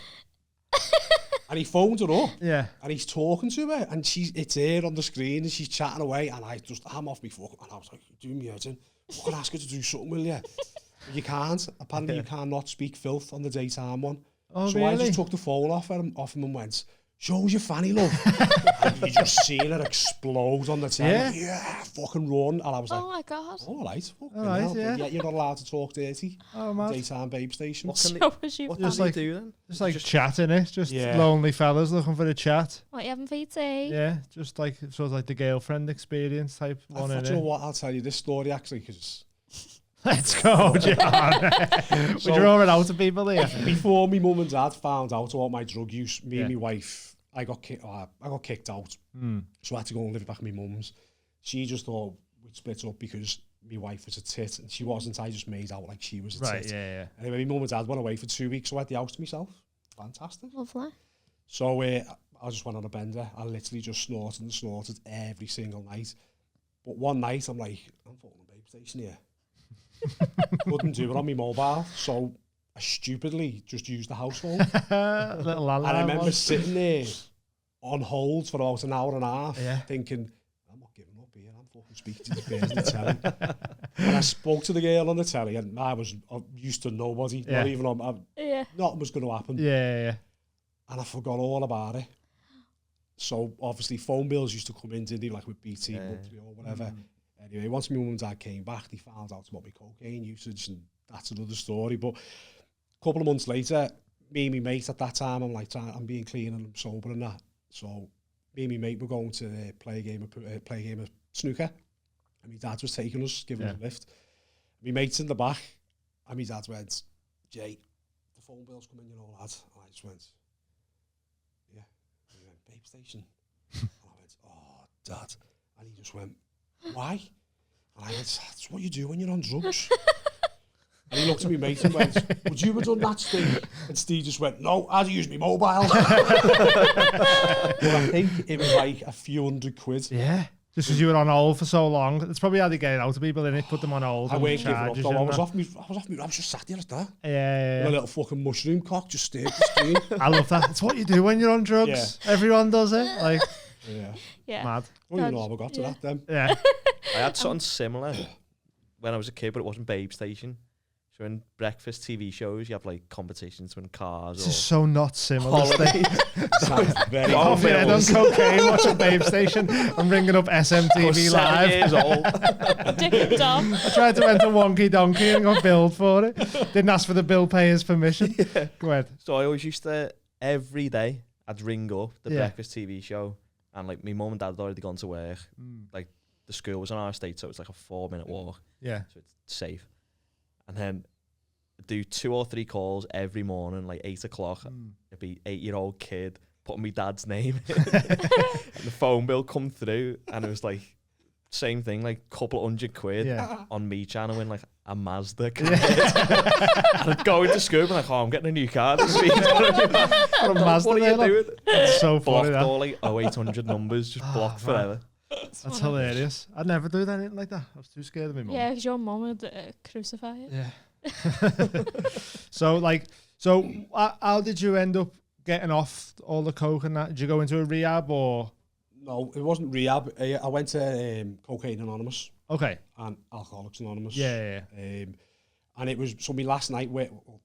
And he phoned her up. Yeah. And he's talking to her, and it's here on the screen, and she's chatting away, and I'm off my fucking, and I was like, do me urgent. Fucking ask her to do something, will you? But you can't. Apparently you cannot speak filth on the daytime one. Oh, so really? I just took the phone off him and went, shows your fanny, love. And you just seen her explode on the telly. Yeah, fucking run. And I was like, oh my God. all right. All right, yeah. Yet you're not allowed to talk dirty. Oh, man. Daytime Babe Station. What can just they like, do then? Just like chatting, it. Just lonely fellas looking for a chat. What you having for your tea? Yeah, just like sort of like the girlfriend experience type one. You know what? I'll tell you this story actually, because let's go, John. We're drawing out to people here. Before my mum and dad found out about my drug use, me and my wife, I got kicked out. So I had to go and live back at my mum's. She just thought we'd split up because my wife was a tit, and she wasn't. I just made out like she was a tit. Right, yeah. Anyway, my mum and dad went away for 2 weeks, so I had the house to myself. Fantastic. Lovely. So I just went on a bender. I literally just snorted every single night. But one night, I'm like, I'm phoning a Babe Station here. Couldn't do it on my mobile, so I stupidly just used the house phone. Little and I remember sitting there on hold for about an hour and a half, thinking, I'm not giving up here. I'm fucking speaking to the bears on the telly. And I spoke to the girl on the telly, and I was used to nobody, not even on. Nothing was going to happen. Yeah. And I forgot all about it. So obviously, phone bills used to come in, didn't they? Like with BT monthly or whatever. Anyway, once my mum and dad came back, they found out about my cocaine usage, and that's another story. But a couple of months later, me and my mate at that time, I'm like, I'm being clean and I'm sober and that. So me and my mate were going to play a game of snooker, and my dad was taking us, giving us a lift. My mate's in the back, and my dad went, Jay, the phone bill's coming, lad. And I just went, yeah. And he went, Babe Station. And I went, oh, Dad. And he just went, why? And I went, that's what you do when you're on drugs. And he looked at me mate and went, would you have done that, Steve? And Steve just went, no, I'd use my mobile. But I think it was like a few £100. Yeah. Just because you were on hold for so long. That's probably how they get it out of people, innit? Put them on hold. I weren't giving up, though. I was off me. I was just sat there like that. Yeah. With a little fucking mushroom cock just stared at the screen. I love that. It's what you do when you're on drugs. Yeah. Everyone does it. Like, yeah. Mad. Well, you know how I got to that then. Yeah. I had something similar when I was a kid, but it wasn't Babe Station. So in breakfast TV shows, you have like competitions to win cars. This is so not similar. Sounds very off your head on cocaine, watching Babe Station. I'm ringing up SMTV Live. 7 years old. I tried to enter Wonky Donkey and got billed for it. Didn't ask for the bill payer's permission. Yeah. Go ahead. So I always used to, every day, I'd ring up the breakfast TV show, and like my mum and dad had already gone to work. Like the school was on our estate, so it's like a 4-minute walk. Yeah. So it's safe. And then do 2 or 3 calls every morning, like 8 o'clock. It'd be 8-year-old kid putting my dad's name in. And the phone bill come through, and it was like, same thing, like couple £100 on me trying to win like a Mazda car. And I'd go into school and be like, oh, I'm getting a new car this week. What are you doing? It's so funny. Blocked all like 0800 numbers, just blocked forever. That's hilarious. I'd never do anything like that. I was too scared of my mum. Yeah, because your mum would crucify you. Yeah. So how did you end up getting off all the coke and that? Did you go into a rehab or? No, it wasn't rehab. I went to Cocaine Anonymous. Okay. And Alcoholics Anonymous. Yeah. And it was, so my last night,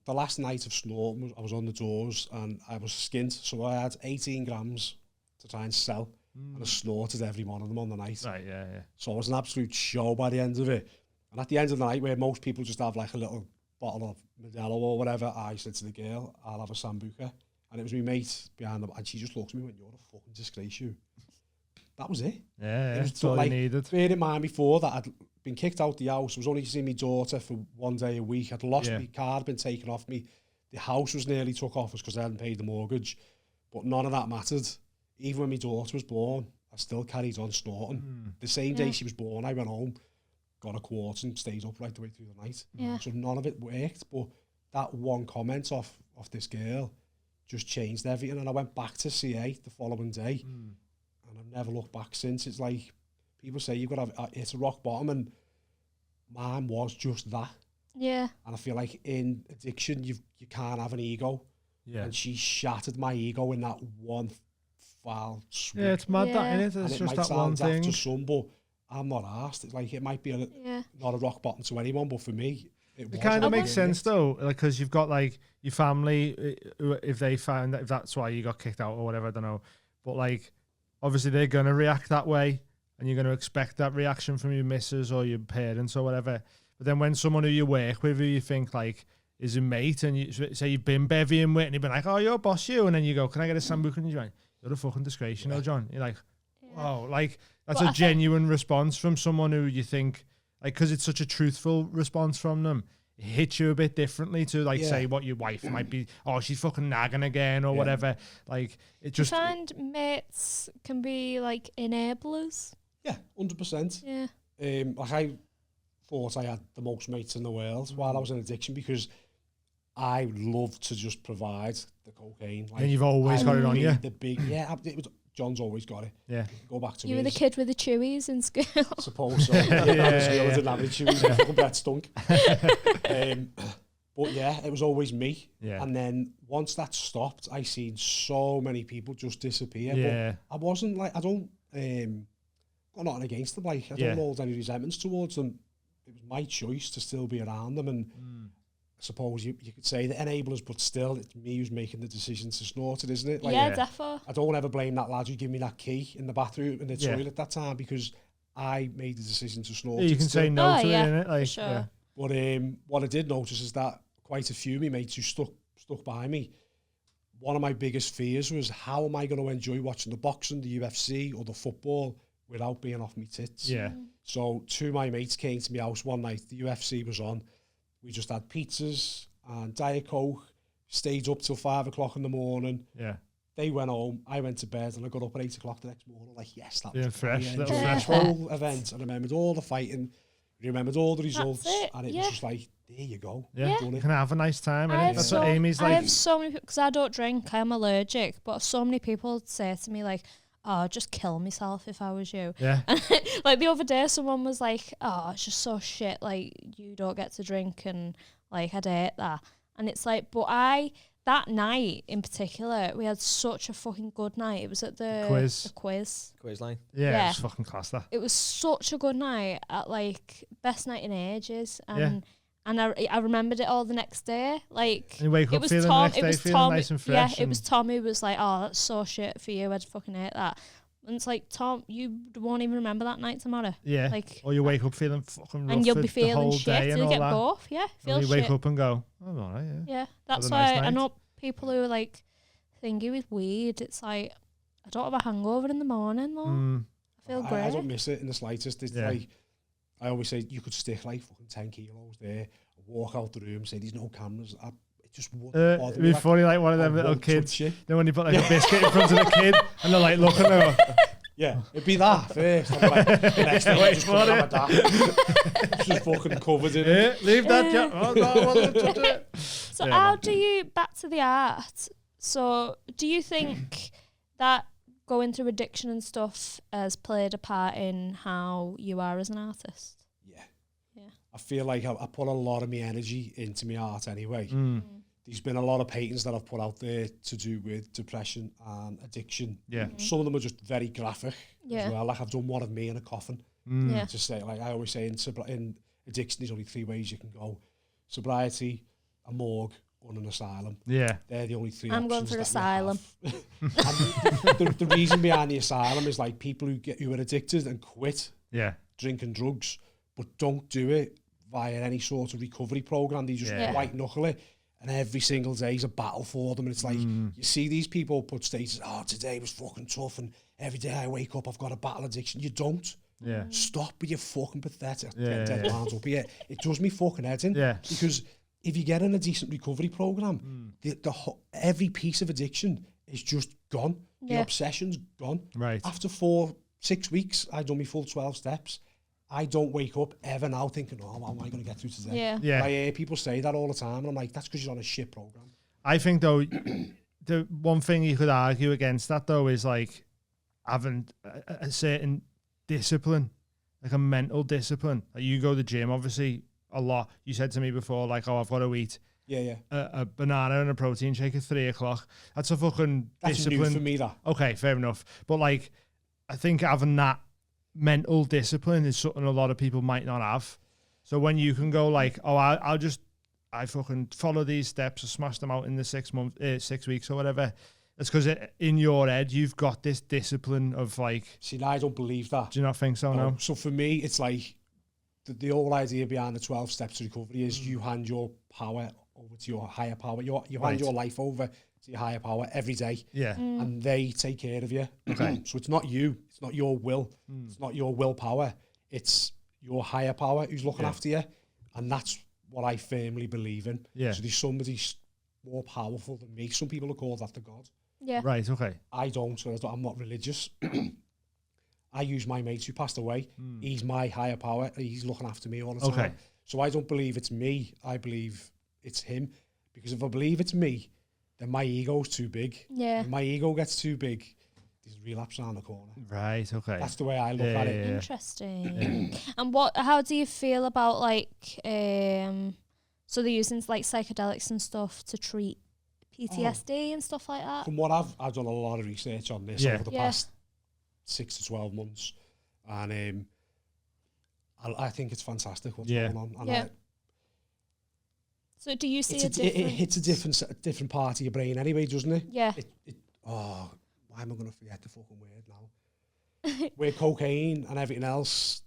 the last night of snorting, I was on the doors and I was skint. So I had 18 grams to try and sell. And I snorted every one of them on the night. Right, yeah. So it was an absolute show by the end of it. And at the end of the night, where most people just have like a little bottle of Modelo or whatever, I said to the girl, I'll have a Sambuca. And it was my mate behind them, and she just looked at me and went, you're a fucking disgrace, you. That was it. Yeah, it was that's all like, you needed. Bear in mind before that, I'd been kicked out the house. I was only seeing my daughter for 1 day a week. I'd lost my car, had been taken off me. The house was nearly took off us because I hadn't paid the mortgage. But none of that mattered. Even when my daughter was born, I still carried on snorting. The same day she was born, I went home, got a quart and stayed up right the way through the night. Yeah. So none of it worked. But that one comment off this girl just changed everything. And I went back to CA the following day. And I've never looked back since. It's like, people say you've got to hit a rock bottom, and mine was just that. Yeah. And I feel like in addiction, you can't have an ego. Yeah. And she shattered my ego in that one foul swoop. Yeah, it's mad that, innit? It's and just that one thing. To some, but I'm not arsed. It's like, it might be not a rock bottom to anyone, but for me, it kind of makes sense though, because you've got like your family, if they found that, if that's why you got kicked out or whatever, I don't know. But like, obviously they're going to react that way, and you're going to expect that reaction from your missus or your parents or whatever. But then when someone who you work with, who you think like is a mate, and you say you've been bevying with, and you've been like, oh, you're boss you, and then you go, can I get a Sambuca? And you're like, you're a fucking disgrace, you know, John. You're like, wow, like that's a genuine response from someone who you think, like, because it's such a truthful response from them, it hits you a bit differently to like say what your wife might be, oh, she's fucking nagging again or whatever. Like, it just. Do you find mates can be like enablers? Yeah, 100%. Yeah. Like I thought I had the most mates in the world while I was in addiction, because I love to just provide the cocaine. Like, and you've always got it on you. The big, John's always got it. Yeah. Go back to you were the kid with the chewies in school. I suppose so. I didn't have any chewies. Fucking bread stunk. But yeah, it was always me. Yeah. And then once that stopped, I seen so many people just disappear. Yeah. But I wasn't like, I don't, got nothing against them. Like, I don't hold any resentments towards them. It was my choice to still be around them. And I suppose you could say the enablers, but still, it's me who's making the decision to snort it, isn't it? Like, yeah, defo. I don't ever blame that lad who gave me that key in the bathroom, in the toilet that time, because I made the decision to snort it. You can say no to it, innit? Like, sure. But what I did notice is that quite a few of my mates who stuck by me, one of my biggest fears was, how am I going to enjoy watching the boxing, the UFC, or the football without being off my tits? Yeah. So two of my mates came to my house one night. The UFC was on. We just had pizzas and Diet Coke, stayed up till 5 o'clock in the morning. Yeah. They went home, I went to bed, and I got up at 8 o'clock the next morning. Like, yes, that was fresh, the little fresh whole event. I remembered all the fighting, remembered all the results, and it yeah. was just like, there you go. Yeah, Done you it. can have a nice time. I have That's so, what Amy's I like. have so many, because I don't drink, I'm allergic, but so many people say to me, like, oh, I'd just kill myself if I was you. Yeah. And like the other day, someone was like, oh, it's just so shit, like, you don't get to drink, and like, I'd hate that. And it's like, but that night in particular, we had such a fucking good night. It was at the quiz. The quiz. Quiz line. Yeah, it's fucking class, that. It was such a good night, at like best night in ages, and I remembered it all the next day. Like, and you wake it up was feeling Tom. the next It day was feeling Tom. nice and fresh. Yeah, it was Tom who was like, "Oh, that's so shit for you. I'd fucking hate that." And it's like, Tom, you won't even remember that night tomorrow. Yeah. Like, or you wake up feeling fucking rough and you'll be the feeling whole shit. day and You'll all get that. both. Yeah, feel And you shit. wake up and go, oh, I'm alright, yeah. Yeah, that's a why nice I night. know people who are like thingy with weed. It's like, I don't have a hangover in the morning though. I feel great. I don't miss it in the slightest. It's Yeah. like, I always say, you could stick like fucking 10 kilos there, walk out the room, say there's no cameras. It just wouldn't bother It'd me. be Like, funny, like one of I them little won't kids. touch it. Then when you put like a biscuit in front of the kid and they're like looking at her. Yeah, it'd be that first. I'm like, the next thing, just coming out my dad. Just fucking covered in it. Yeah, leave that. Yeah. Oh, no, I want to touch it. So Yeah, how man. do you, back to the art, so do you think that going through addiction and stuff has played a part in how you are as an artist? Yeah. Yeah. I feel like I put a lot of my energy into my art anyway. There's been a lot of paintings that I've put out there to do with depression and addiction. Yeah. Some of them are just very graphic Yeah. as well. Like, I've done one of me in a coffin. Yeah. To say, like I always say, in addiction, there's only 3 ways you can go: sobriety, a morgue, or an asylum. Yeah. They're the only 3 I'm going options for that asylum. you have. And the reason behind the asylum is like people who are addicted and quit Yeah. drinking drugs, but don't do it via any sort of recovery program. They just white knuckle it, and every single day is a battle for them. And it's like, you see these people put status, oh, today was fucking tough, and every day I wake up, I've got a battle addiction. You don't. Yeah. Stop with your fucking pathetic. Yeah, Get dead rounds up here. It does me fucking head in. Yeah. Because if you get in a decent recovery program, every piece of addiction is just gone. The Yeah. obsession's gone. Right. After 4-6 weeks, I've done my full 12 steps. I don't wake up ever now thinking, oh, how am I going to get through today? Yeah. Yeah. I hear people say that all the time, and I'm like, that's because you're on a shit program. I think though, the one thing you could argue against that though is like having a certain discipline, like a mental discipline. Like, you go to the gym, obviously, a lot. You said to me before, like, oh, I've got to eat Yeah. a banana and a protein shake at 3 o'clock. That's a fucking That's discipline. new for me, that. Okay, fair enough. But like, I think having that mental discipline is something a lot of people might not have. So when you can go like, oh, I fucking follow these steps, I smash them out in the 6 weeks or whatever. It's because in your head you've got this discipline of like. See, I don't believe that. Do you not think so? No. So for me, it's like the whole idea behind the 12 steps to recovery is you hand your power over to your higher power. You hand your life over to your higher power every day. Yeah. And they take care of you. Okay. So it's not you. It's not your will. It's not your willpower. It's your higher power who's looking after you. And that's what I firmly believe in. Yeah. So there's somebody more powerful than me. Some people are called after God. Yeah. Right. Okay. I don't. So I'm not religious. I use my mate who passed away. He's my higher power. He's looking after me all the time. Okay. So I don't believe it's me. I believe it's him. Because if I believe it's me, then my ego's too big. Yeah. If my ego gets too big, there's a relapse around the corner. Right. Okay. That's the way I look at it. Interesting. And how do you feel about like, so they're using like psychedelics and stuff to treat PTSD and stuff like that? From what I've done a lot of research on this over the past 6 to 12 months. And I think it's fantastic what's going on. And so do you see it hits a different part of your brain anyway, doesn't it? Yeah. Why am I going to forget the fucking word now? Where cocaine and everything else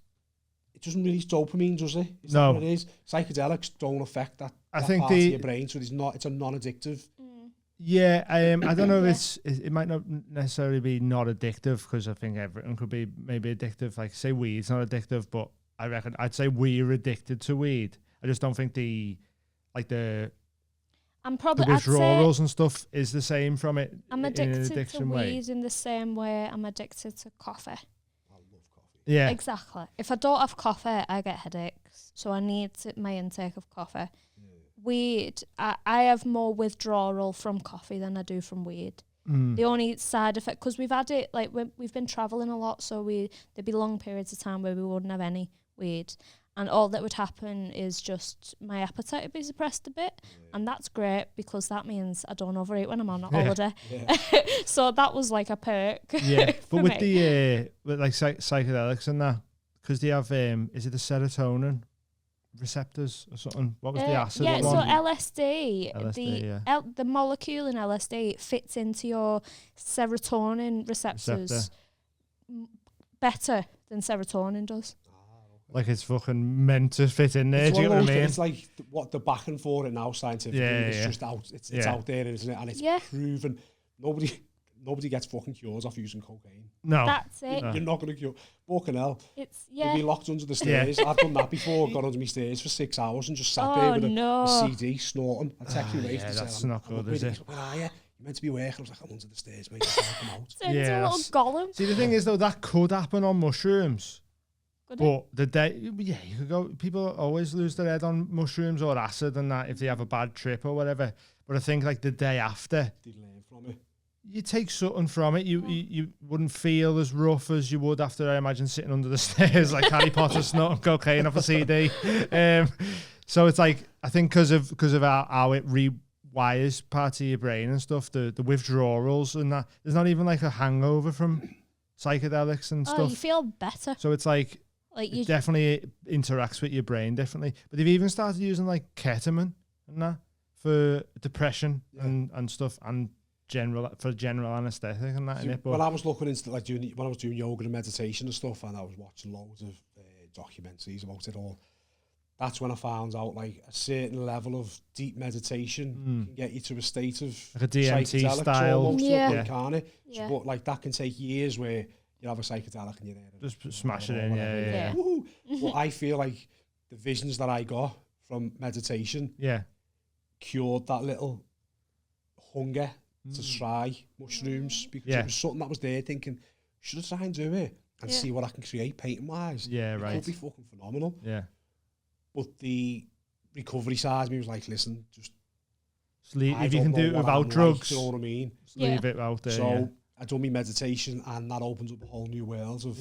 it doesn't release dopamine, does it? Is No. that what it is? Psychedelics don't affect that I think part of your brain, so it's a non-addictive. Yeah, I don't know if it might not necessarily be not addictive, because I think everything could be maybe addictive. Like, say weed's not addictive, but I reckon I'd say we're addicted to weed. I just don't think the withdrawals and stuff is the same from it. I'm in an addicted addiction to way. weed in the same way I'm addicted to coffee. I love coffee. Yeah, Exactly. If I don't have coffee, I get headaches. So I need my intake of coffee. Weed, I have more withdrawal from coffee than I do from weed. The only side effect, because we've had it, like we've been travelling a lot, so there'd be long periods of time where we wouldn't have any weed. And all that would happen is just my appetite would be suppressed a bit. And that's great, because that means I don't overeat when I'm on a holiday. So that was like a perk. Yeah, but with me. with like psychedelics and that, because they have is it the serotonin receptors or something? What was the acid Yeah, so one? LSD, the molecule in LSD fits into your serotonin receptors better than serotonin does. Like, it's fucking meant to fit in there. It's Do you know what I mean? It's like what they're backing for it now scientifically. It's just out. It's out there, isn't it? And it's proven. Nobody gets fucking cures off using cocaine. No, that's it. You're not going to cure. Fucking hell. You'll be locked under the stairs. I've done that before. Got under my stairs for 6 hours and just sat there with a CD snorting. I text you later. That's not good, is it? Where are you? You're meant to be working. I was like, I'm under the stairs, mate. I can't come out. It's a little golem. See, the thing is, though, that could happen on mushrooms. Could but the day, you could go. People always lose their head on mushrooms or acid and that if they have a bad trip or whatever. But I think like the day after, Did learn from it. You take something from it. You wouldn't feel as rough as you would after, I imagine, sitting under the stairs like Harry Potter snorting cocaine off a CD. So it's like, I think because of how it rewires parts of your brain and stuff, the withdrawals and that. There's not even like a hangover from psychedelics and stuff. Oh, you feel better. So it's like it definitely interacts with your brain differently. But they've even started using like ketamine and that for depression and stuff, and general anesthetic and that. See, in it. But when I was looking into like when I was doing yoga and meditation and stuff, and I was watching loads of documentaries about it all, that's when I found out like a certain level of deep meditation can get you to a state of like a DMT style, almost, can't it? Yeah. So, but like that can take years where you have a psychedelic and you're there. Just smash it in, yeah. But I feel like the visions that I got from meditation cured that little hunger to try mushrooms, because it was something that was there thinking, should I try and do it and see what I can create painting wise? Yeah, right. It could be fucking phenomenal. Yeah. But the recovery side of me was like, listen, just leave, if you can do it without drugs, you know what I mean? Just leave it out there. So I done my meditation, and that opens up a whole new world of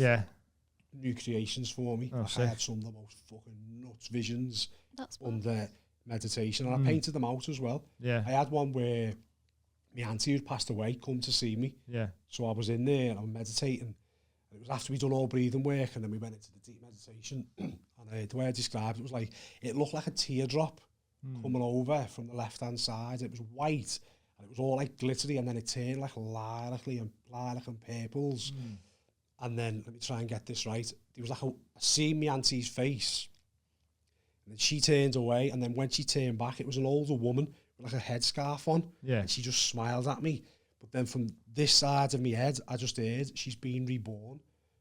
new creations for me. Like I had some of the most fucking nuts visions under meditation, and I painted them out as well. Yeah. I had one where my auntie who'd passed away come to see me. Yeah. So I was in there and I was meditating. And it was after we'd done all breathing work, and then we went into the deep meditation. And the way I described it was like, it looked like a teardrop coming over from the left-hand side. It was white, and it was all like glittery, and then it turned like lilac and purples. And then, let me try and get this right. There was like I seen my auntie's face, and then she turned away, and then when she turned back, it was an older woman with like a headscarf on. Yeah. And she just smiled at me. But then from this side of my head, I just heard, she's been reborn.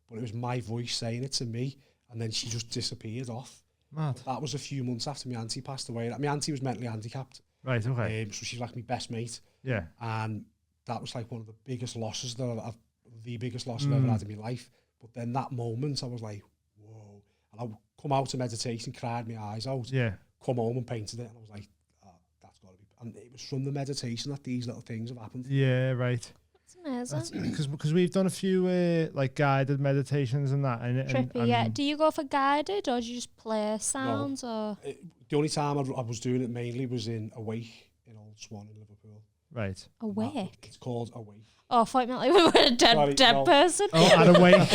But it was my voice saying it to me, and then she just disappeared off. Mad. That was a few months after my auntie passed away. My auntie was mentally handicapped. Right, okay. So she's like my best mate. Yeah. And that was like one of the biggest losses that I've ever had in my life. But then that moment, I was like, whoa. And I would come out of meditation, cried my eyes out. Yeah. Come home and painted it, and I was like, that's got to be. And it was from the meditation that these little things have happened. Yeah, right. That's amazing. Because we've done a few like guided meditations and that. Trippy, yeah. Do you go for guided, or do you just play sounds? No. Or the only time I was doing it mainly was in Awake in Old Swan in Liverpool. Right. Awake? It's called Awake. Oh, I thought you meant like we were a dead person. Oh, and Awake.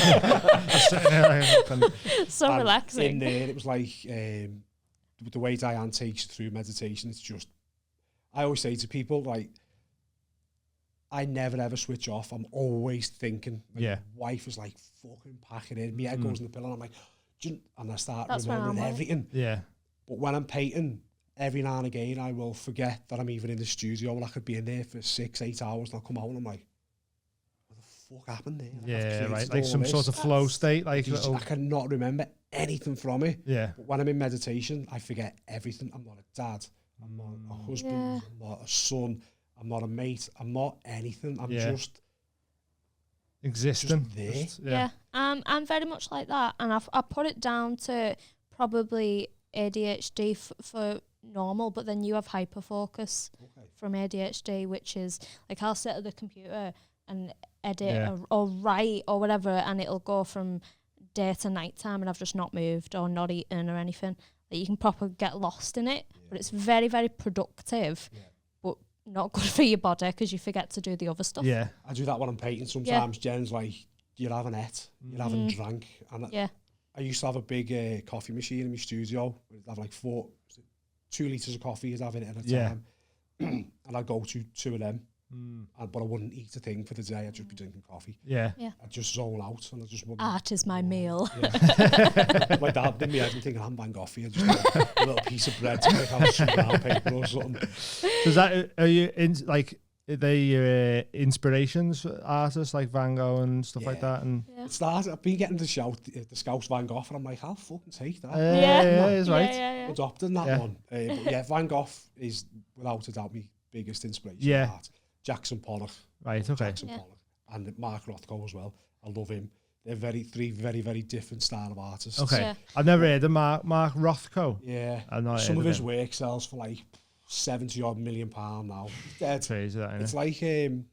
So relaxing. In there, it was like the way Diane takes you through meditation. It's just, I always say to people, like, I never ever switch off. I'm always thinking. My wife is like, fucking pack it in. My head goes in the pillow, and I'm like, and I start That's where remembering I'm at. everything. Yeah. But when I'm painting, every now and again, I will forget that I'm even in the studio, and I could be in there for 6-8 hours, and I'll come out and I'm like, what the fuck happened there? Like, I've Yeah, created right. Like all some this. sort of flow state. Like, I cannot remember anything from it. yeah. But when I'm in meditation, I forget everything. I'm not a dad. I'm not a husband. Yeah. I'm not a son. I'm not a mate. I'm not anything. I'm just Existing. there. Yeah. I'm very much like that, and I put it down to probably ADHD for normal, but then you have hyperfocus from ADHD, which is like I'll sit at the computer and edit or write or whatever, and it'll go from day to night time, and I've just not moved or not eaten or anything. Like you can properly get lost in it, but it's very, very productive, but not good for your body because you forget to do the other stuff. Yeah. I do that when I'm painting sometimes. Jen's like, you haven't ate, you haven't drank. And I used to have a big coffee machine in my studio. I'd have like 2 litres of coffee I'd have in it at a time. And I'd go to 2 of them. But I wouldn't eat a thing for the day. I'd just be drinking coffee. Yeah. I'd just zone out and I just wouldn't. Art is my meal. My dad did me everything thinking I'm buying coffee. I just had a little piece of bread to make out some brown paper or something. Does that, are you in, like, are they your inspirations for artists like Van Gogh and stuff like that? And It started, I've been getting to shout the Scouts Van Gogh, and I'm like, I'll fucking take that. is right. Adopting that one. But yeah, Van Gogh is without a doubt my biggest inspiration. Yeah. Art. Jackson Pollock. Right, okay. Jackson Pollock. And Mark Rothko as well. I love him. They're three very, very different style of artists. Okay. Yeah. I've never heard of Mark Rothko. Yeah. I've not Some heard of his him. work sells for like 70 odd million pound now. Dead. Crazy, that, innit? It's like you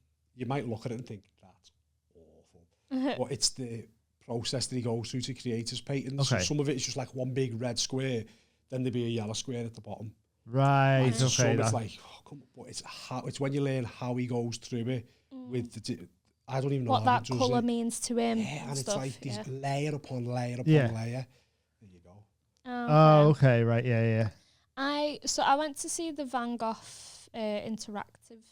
might look at it and think that's awful, but it's the process that he goes through to create his paintings. So Okay. some of it is just like one big red square, then there'd be a yellow square at the bottom. Right, And okay. some it's that- like, but it's when you learn how he goes through it with I don't even know What how that he does colour it. means to him. Yeah, and it's stuff, like these yeah. layer upon layer upon Yeah. layer. There you go. Oh, okay, right, yeah. I went to see the Van Gogh interactive.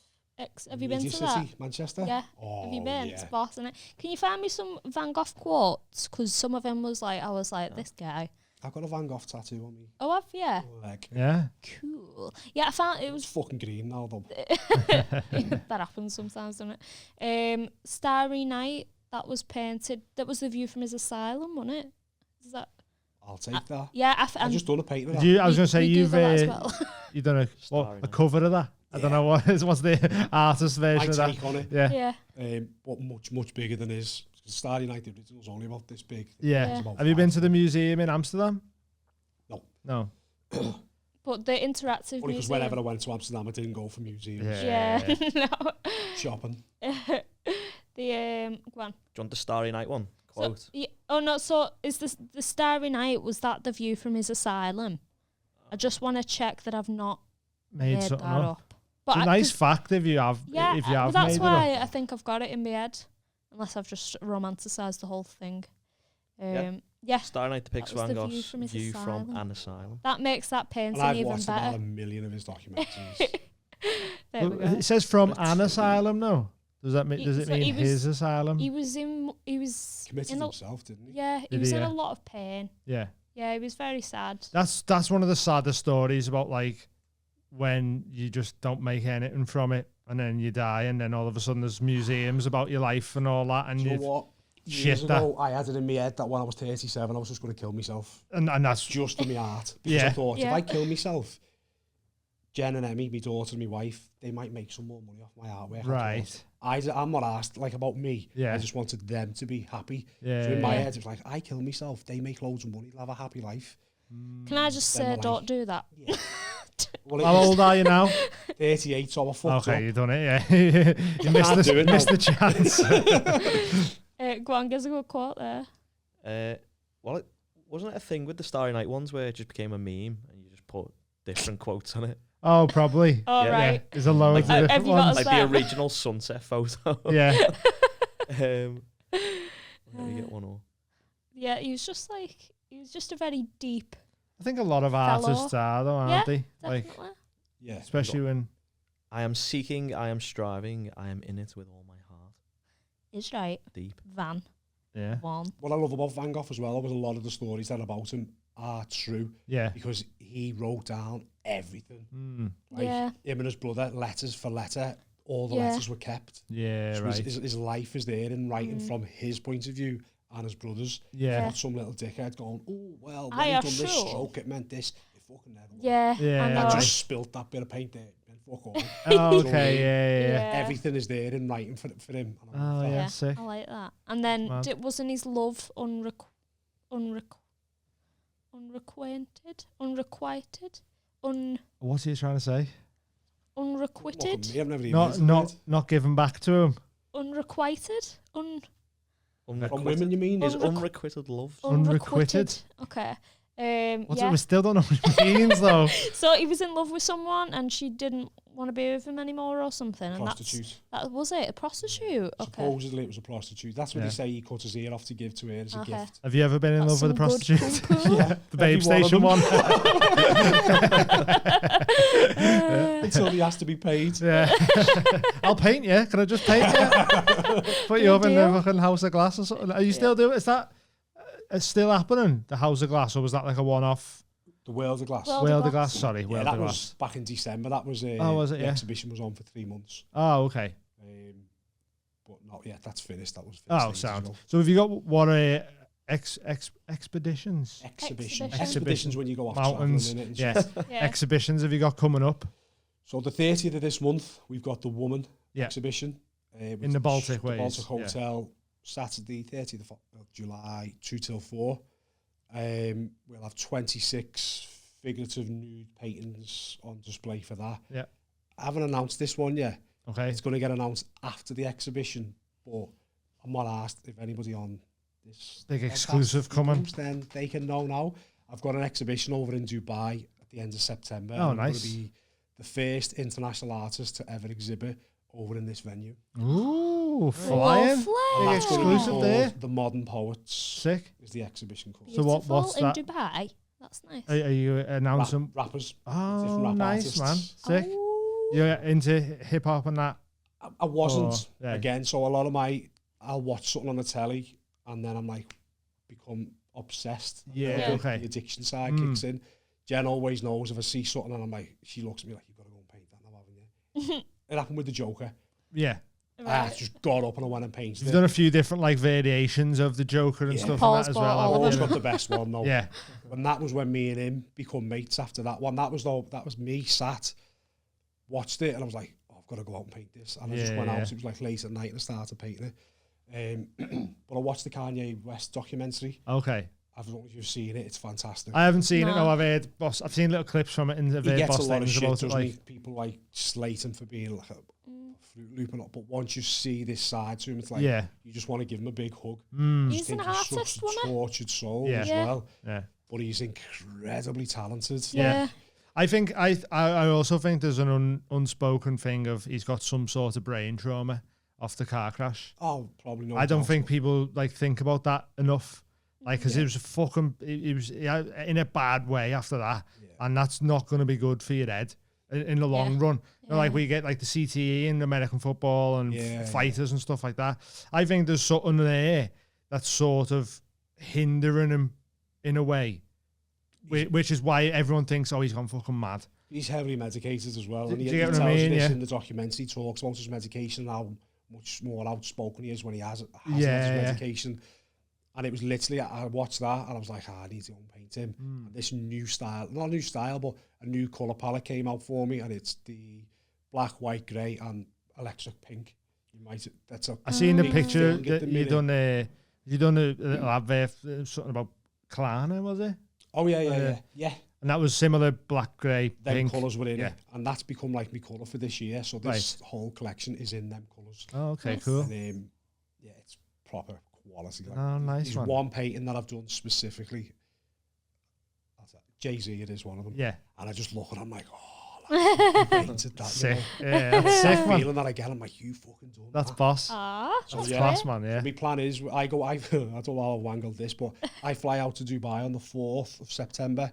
Have you been Media to City, that? Manchester. Yeah. Oh, Have you been? It's yeah. boss, isn't it? Can you find me some Van Gogh quotes? Because some of them was like, I was like, this guy. I've got a Van Gogh tattoo on me Oh, yeah. leg. Yeah. Cool. Yeah, I found it It's was. fucking green now though. That happens sometimes, doesn't it? Starry Night. That was painted. That was the view from his asylum, wasn't it? Is that? I'll take that. Yeah, I just done a painting of Did that. you, I was going to say, we do you've that as well. you've done Starry a Night. cover of that. I don't know what's the artist My version of that. take on it. Yeah. Yeah. But much bigger than his. Starry Night, the original's only about this big. Yeah. It's about Have you been 5 to the museum in Amsterdam? No. No. But the interactive Only because museum. whenever I went to Amsterdam, I didn't go for museums. Yeah. No. Shopping. Go on. Do you want the Starry Night one? Quote. So, yeah, oh no, so is this the Starry Night, was that the view from his asylum? I just want to check that I've not Made made that something up. up. But It's a nice fact if you have yeah, if you have that's made why it up. I think I've got it in my head, unless I've just romanticised the whole thing. Yeah, Starry Night depicts That was Van the view Gogh's from his view from asylum. an asylum. that makes that painting And I've even watched about better. 1 million of his documentaries. There we Well, go. it says from an asylum, no? Does that mean? He- Does it so he mean was- his asylum? He was Committed in a, himself, didn't he? yeah, he Did was he, in yeah? a lot of pain. Yeah. Yeah, he was very sad. That's one of the saddest stories about like when you just don't make anything from it and then you die and then all of a sudden there's museums about your life and all that and Do you you know what? shit Years that. ago, I had it in my head that when I was 37, I was just going to kill myself. and that's Just for my art. Because Yeah. I thought, Yeah. if I kill myself, Jen and Emmy, my daughter and my wife, they might make some more money off my artwork. right. I'm not asked like about me. Yeah. I just wanted them to be happy. Yeah. So in my Yeah. head, it was like, I kill myself, they make loads of money, they'll have a happy life. Can I just Then say, we're don't like- do that? Yeah. Well, How old are you now? 38, so I fucked Okay, up. you done it, yeah. you Can't do it missed now. the chance. Go on, give us a good quote there. Well, wasn't it a thing with the Starry Night ones where it just became a meme and you just put different quotes on it? Oh, probably. All Yeah. right. Yeah, there's a load of Like, different have you got ones. Like that? the original sunset photo. Yeah. Let me get one more. Yeah, he was just a very deep, I think a lot of Fellow. artists are though, aren't they? definitely. Like, Yeah. especially when I am seeking, I am striving, I am in it with all my heart. Is right, Deep. Van. Yeah. One. What I love about Van Gogh as well was a lot of the stories that are about him are true. Yeah. Because he wrote down everything. Like Yeah. him and his brother, letters for letter, all the Yeah. letters were kept. Yeah, So right. his life is there in writing from his point of view and his brother's. Yeah. Not some little dickhead going, oh, well, when I he are done this sure. stroke, it meant this. It fucking never was. Yeah. Yeah, I know. I right. just spilt that bit of paint there. And fuck off. Oh, So, okay, yeah. Everything is there in writing for him. And Oh, like, yeah, sick. I like that. And then Man. wasn't his love unrequited? What's he trying to say? Look at Unrequited? me, I've never even Not used the not word. not given back to him. Unrequited? From women, you mean? Is unrequited love? Unrequited? Okay. What's yeah. it? We still don't know what it means though. So he was in love with someone and she didn't want to be with him anymore or something. And Prostitute. that was it, a prostitute. Okay. Supposedly it was a prostitute. That's what Yeah. they say he cut his ear off to give to her as a Okay. gift. Have you ever been in That's love with a some good prostitute? poo-poo. Yeah. The Babe Every one of Station them. one. Until he has to be paid. Yeah. I'll paint you. Can I just paint you? Put you Good up in the deal. fucking House of Glass or something. Are you still doing? Is that still happening? The House of Glass, or was that like a one-off? The World of Glass. Well, World of Glass. Glass. Sorry, Yeah, World that of was Glass. back in December. That was Oh, was it? the Yeah. exhibition was on for 3 months. Oh, okay. But not yet. That's finished. That was finished. Oh, ages sound. ago. So have you got what expeditions? Exhibition. Exhibition. Expeditions when you go off Mountains. travelling, innit, and Yeah. shit. Yeah. Exhibitions have you got coming up? So the 30th of this month, we've got the Woman Yeah. exhibition. In the Baltic the ways, Baltic yeah. Hotel, Saturday, 30th of July, 2 till 4. We'll have 26 figurative nude paintings on display for that. Yeah. I haven't announced this one yet. Okay. It's going to get announced after the exhibition, but I'm not asked if anybody on this Big podcast exclusive coming. knows, then they can know now. I've got an exhibition over in Dubai at the end of September. Oh, I'm nice. going to be the first international artist to ever exhibit over in this venue. Ooh, flying. And that's going to be Exclusive called there. The Modern Poets Sick. is the exhibition called. So what's Beautiful that? in Dubai. That's nice. Are you announcing? Rappers. Oh, different rap nice, artists. man. Sick. Oh. You're into hip hop and that. I wasn't, Oh, yeah. again, so a lot of I'll watch something on the telly and then I'm like, become obsessed. Yeah, Yeah. okay. The addiction side kicks in. Jen always knows if I see something and I'm like, she looks at me like, you've got to go and paint that now, haven't you? It happened with the Joker. Yeah. I just got up and I went and painted You've it. done a few different like variations of the Joker and Yeah. stuff Paul's like that as bought well. all haven't of Always you? got the best one though. Yeah. And that was when me and him become mates after that one. That was me sat, watched it, and I was like, oh, I've got to go out and paint this. And I just went out. It was like late at night and I started painting it. But I watched the Kanye West documentary. Okay. I don't know if you've seen it. It's fantastic. I haven't seen it. No. No, I've seen little clips from it, and He I've heard gets a boss lot of things shit, about it. doesn't he? Like, People like slate him for being like a Fruit Loop and all. But once you see this side to him, it's like Yeah. you just want to give him a big hug. He's an Think artist, such a wasn't he? tortured soul Yeah. as Yeah. well. yeah. But he's incredibly talented. Yeah. I think I also think there's an unspoken thing of he's got some sort of brain trauma off the car crash. Oh, probably not. I don't think people like think about that enough. Like, because it was a fucking, it was in a bad way after that, and that's not going to be good for your head in the long run. You know, like we get like the CTE in American football and fighters and stuff like that. I think there's something there that's sort of hindering him in a way, which is why everyone thinks, oh, he's gone fucking mad. He's heavily medicated as well. Do And he you get tells what I mean? you this Yeah. in the documentary. He talks about his medication and how much more outspoken he is when he has Yeah, his yeah. medication. And it was literally, I watched that and I was like, I need to unpaint him. And this new style, not a new style, but a new colour palette came out for me. And it's the black, white, grey and electric pink. You might, that's a I seen the big picture thing at that the you minute. done a little advert, something about Klarna, was it? Oh, yeah. And that was similar, black, grey, Them pink. colours were in Yeah. it. And that's become like my colour for this year. So this whole collection is in them colours. Oh, okay, Nice. cool. And yeah, it's proper quality. Like, Oh, nice there's one. one painting that I've done specifically. Jay-Z, it is one of them. Yeah. And I just look and I'm like, oh, like, you painted that. Sick. You know? Yeah, that's sick, man. Feeling that I get, I'm like, you fucking done That's that. boss. Ah, So, That's yeah. class, man, yeah. My plan is, I don't know how I'll wangle this, but I fly out to Dubai on the 4th of September.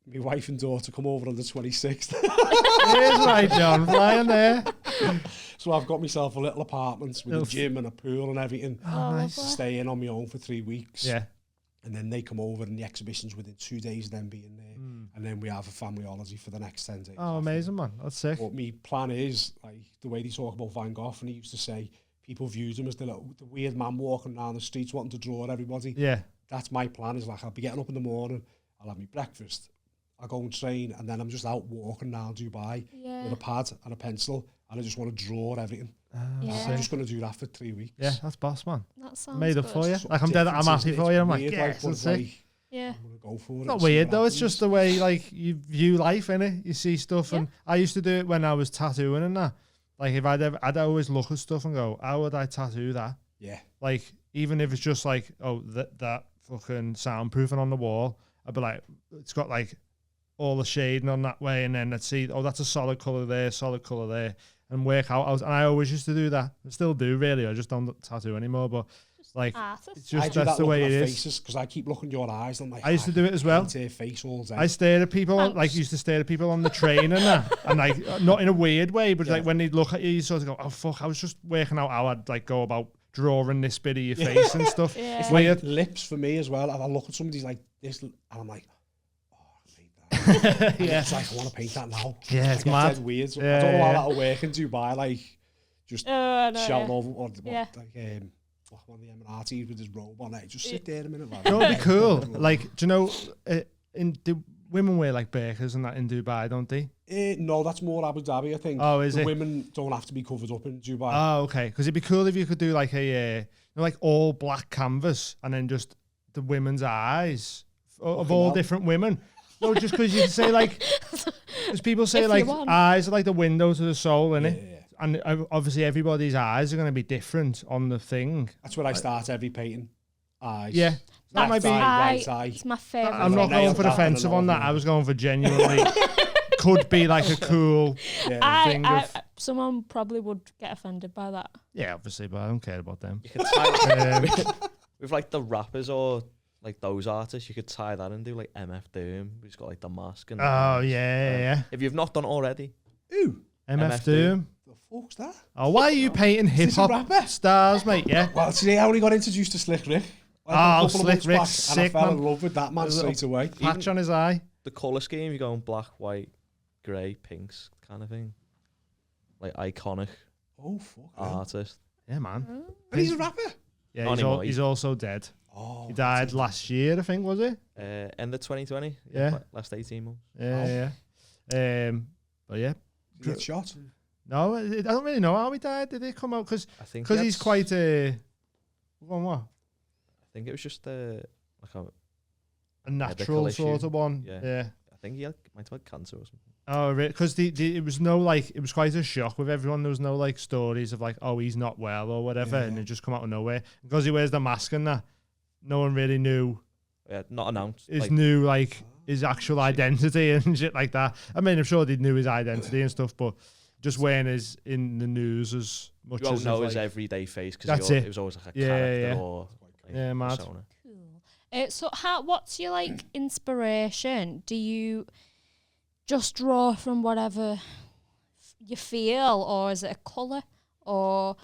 My wife and daughter come over on the 26th. It is right, John. Flying there. So I've got myself a little apartment with a gym and a pool and everything. Oh, nice. Stay in on my own for 3 weeks. Yeah. And then they come over and the exhibition's within 2 days of them being there. And then we have a family holiday for the next 10 days. Oh, amazing, man. That's sick. But my plan is, like, the way they talk about Van Gogh, and he used to say, people viewed him as the weird man walking down the streets wanting to draw everybody. Yeah. That's my plan, is like, I'll be getting up in the morning, I'll have my breakfast, I'll go and train, and then I'm just out walking down Dubai with a pad and a pencil, and I just want to draw everything. I'm just going to do that for 3 weeks. Yeah, that's boss, man. That sounds made up good. for you. Like, I'm dead, I'm happy for you. I'm like, weird, yes, that's sick. Yeah. I'm gonna go for it. It's not weird though, it's just the way like you view life, innit? You see stuff, and I used to do it when I was tattooing and that. Like if I'd always look at stuff and go, how would I tattoo that? Yeah. Like even if it's just like, oh, that fucking soundproofing on the wall, I'd be like, it's got like all the shading on that way, and then I'd see, oh, that's a solid colour there, and work out. And I always used to do that. I still do, really. I just don't tattoo anymore, but like, it's just that's the way it is. Because I keep looking at your eyes. And I'm like, I used to do it as well. Face all day. I stare at people, like used to stare at people on the train and that, and like not in a weird way, but like when they'd look at you, you sort of go, oh fuck, I was just working out how I'd like go about drawing this bit of your face and stuff. It's weird. Like lips for me as well. And I look at somebody's like this, and I'm like, oh, I hate that. It's like, I want to paint that now. Yeah, it's mad. Dead weird. So I don't know how that'll work in Dubai. Like, just shouting over or like one of the Emiratis with his robe on it. Just sit there a minute. That would be cool. Like, do you know, the women wear like burqas and that in Dubai, don't they? No, that's more Abu Dhabi, I think. Oh, is it? Women don't have to be covered up in Dubai. Oh, okay. Because it'd be cool if you could do like a, like all black canvas and then just the women's eyes of all different women. No, just because you can say like, because people say like eyes are like the window to the soul, innit? Yeah. And obviously everybody's eyes are going to be different on the thing. That's where I start every painting. Eyes. Yeah. That might be right eye. It's my favourite. I'm not going for defensive on that. I was going for genuinely could be like a cool thing. Someone probably would get offended by that. Yeah, obviously, but I don't care about them. You could tie with like the rappers or like those artists, you could tie that and do like MF Doom, who's got like the mask and yeah. If you've not done already. Ooh. MF Doom. The fuck's that? Oh, why are you painting hip hop stars, mate? Yeah. Well, today I only got introduced to Slick Rick. Slick Rick's sick, and I fell in love with that man straight away. Patch on his eye. The colour scheme, you're going black, white, grey, pinks kind of thing. Like iconic artist. Yeah, man. And he's a rapper? Yeah, he's also dead. Oh, he died last year, I think, was it? End of 2020. Yeah. Last 18 months. Yeah. But yeah. Did he get shot? No, I don't really know how he died. Did he come out? Because he's quite a... What? I think it was just like a natural sort of one. Yeah. I think he might have had cancer or something. Oh, really? Because it was no like, it was quite a shock with everyone. There was no like stories of like, oh, he's not well or whatever, and it just come out of nowhere. Because he wears the mask and that, no one really knew. Yeah, not announced. His actual identity and shit like that. I mean, I'm sure they knew his identity and stuff, but just wearing his in the news as much you as know his everyday face because it was always like a character or mad. Persona. Cool. So what's your like inspiration? Do you just draw from whatever you feel, or is it a colour, or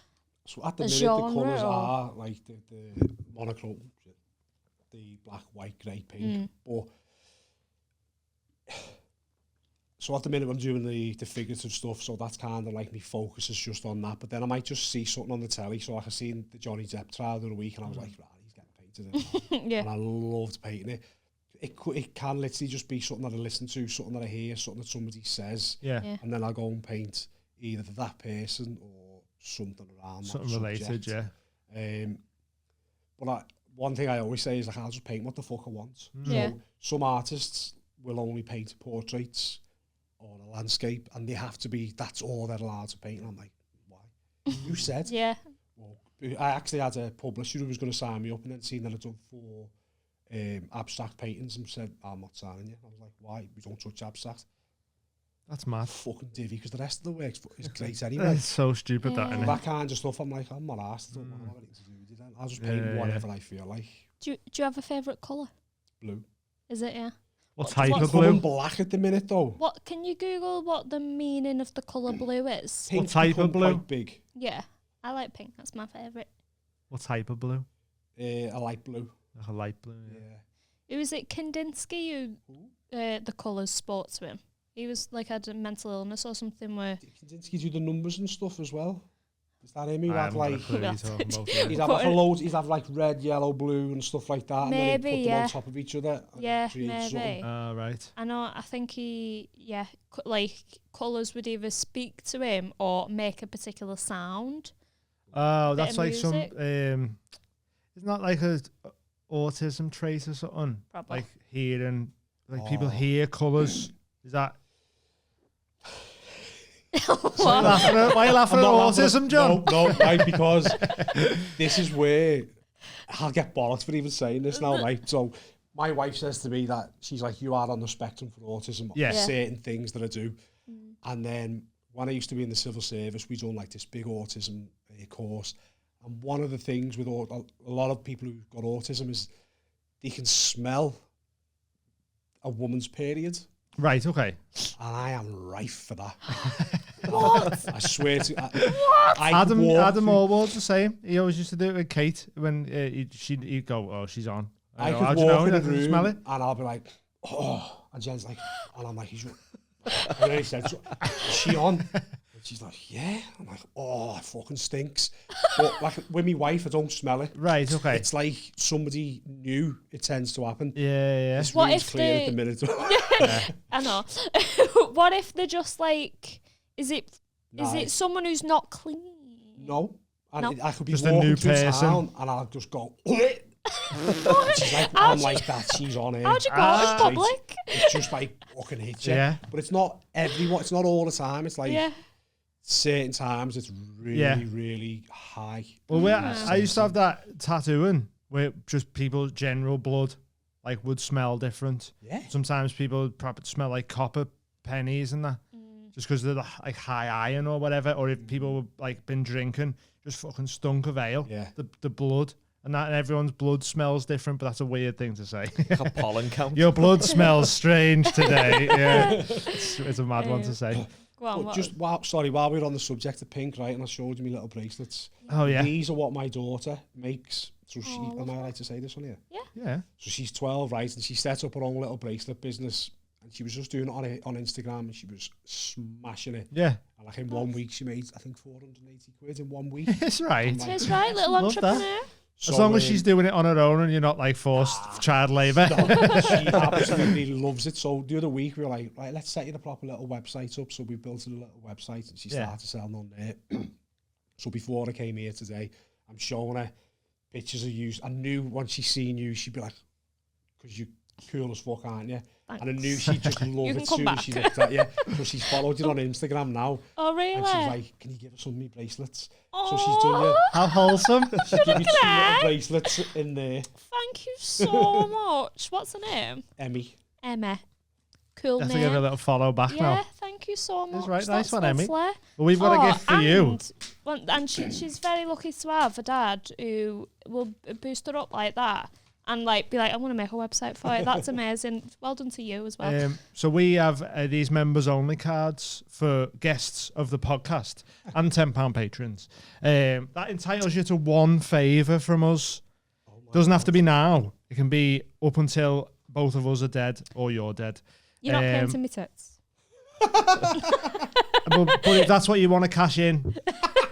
so at the minute the colours are like the monochrome, the black, white, grey, pink, but. So at the minute I'm doing the figurative stuff, so that's kind of like my focus is just on that. But then I might just see something on the telly. So like I seen the Johnny Depp trial the other week, and I was like, right, he's getting painted. And I loved painting it. It can literally just be something that I listen to, something that I hear, something that somebody says. Yeah. And then I'll go and paint either that person or something around something that related, subject. But one thing I always say is like, I'll just paint what the fuck I want. So some artists will only paint portraits or a landscape, and they have to be, that's all they're allowed to paint. And I'm like, why? You said? Yeah. Well, I actually had a publisher who was going to sign me up, and then seen that I'd done 4 abstract paintings and said, I'm not signing you. I was like, why? We don't touch abstract. That's mad. Fucking divvy, because the rest of the work is great anyway. It's so stupid, that kind of stuff, I'm like, I'm not arsed. I don't want to have anything to do with it then. I'll just paint whatever I feel like. Do you have a favourite colour? Blue. Is it, yeah? What type of It's coming blue? black at the minute, though. What can you Google what the meaning of the colour blue is? Pink What type of become blue? Quite big. Yeah, I like pink. That's my favourite. What type of blue? A light blue. Like a light blue. Yeah. Who was it? Kandinsky who the colours spoke to him. He was like had a mental illness or something where Did Kandinsky do the numbers and stuff as well? Is that him? He I had haven't got a like clue what you're talking about, yeah. he'd have like a load. He'd have like red, yellow, blue, and stuff like that. Maybe, and then he'd put them yeah. on top of each other. And Yeah, create maybe. something. Right. I know. I think like colours would either speak to him or make a particular sound. Oh, Bit that's of like some. music. Isn't that like a autism trait or something? Probably. Like hearing, like people hear colours. Is that? Why are you laughing at autism, John? No, right, because this is where I'll get bollocks for even saying this now, right? So my wife says to me that she's like, you are on the spectrum for autism. Yes. Yeah. Certain things that I do. And then when I used to be in the civil service, we done like this big autism course. And one of the things with a lot of people who've got autism is they can smell a woman's period. Right. Okay. And I am rife for that. What? I swear to Adam Allward's the same. He always used to do it with Kate when he'd go, "Oh, she's on." I go, could "How'd you walk know? in a Did you room smell it?" and I'll be like, "Oh," and Jen's like, and I'm like, "He's." And then he said, "Is she on?" And she's like, "Yeah." I'm like, "Oh, it fucking stinks." But like with my wife, I don't smell it. Right. Okay. It's like somebody new. It tends to happen. Yeah. This What room's if clear they- at the minute. I know. What if they're just like? Is it someone who's not clean? No. And No. I could be Just a walking new through person. town and I'll just go. She's like, I'm like that. She's on it. How'd you go in public? It's just like fucking hits you. Yeah. But it's not everyone. It's not all the time. It's like Yeah. certain times it's really, really high. Well, I used to have that tattooing where just people's general blood like would smell different. Yeah. Sometimes people would probably smell like copper pennies and that, just because they're like high iron or whatever. Or if people were like been drinking, just fucking stunk of ale. Yeah. The blood. And everyone's blood smells different, but that's a weird thing to say. Like a pollen count. Your blood smells strange today. Yeah, it's a mad one to say. Go on. But What? just while we're on the subject of pink, right? And I showed you my little bracelets. Oh yeah, These are what my daughter makes. So she, am I allowed to say this on here? yeah. So she's 12, right? And she set up her own little bracelet business. And she was just doing it on Instagram and she was smashing it. Yeah, And like in 1 week, she made, I think, 480 quid in 1 week. it's right. It's right, little Love that. entrepreneur. As long as she's doing it on her own and you're not like forced child labour. She absolutely loves it. So the other week we were like, right, let's set you the proper little website up. So we built a little website and she started selling on there. So before I came here today, I'm showing her pictures of you. I knew once she seen you, she'd be like, because you're cool as fuck, aren't you? Thanks. And I knew she'd just love You can it come soon as she looked at you. So she's followed you on Instagram now. Oh, really? And she's like, can you give us some of me bracelets? So she's done you. How wholesome. She's give you 2 little bracelets in there. Thank you so much. What's her name? Emmy. Emma. Cool Have to name. give her a little follow back Yeah, now. thank you so much. right, nice That's one, Emmy. lovely. Well, we've got a gift for you. And she's very lucky to have a dad who will boost her up like that and like be like, I'm going to make a website for it. That's amazing. Well done to you as well. So we have these members only cards for guests of the podcast and £10 patrons. That entitles you to one favour from us. Doesn't have to be now. It can be up until both of us are dead or you're dead. You're not painting me tits. but if that's what you want to cash in,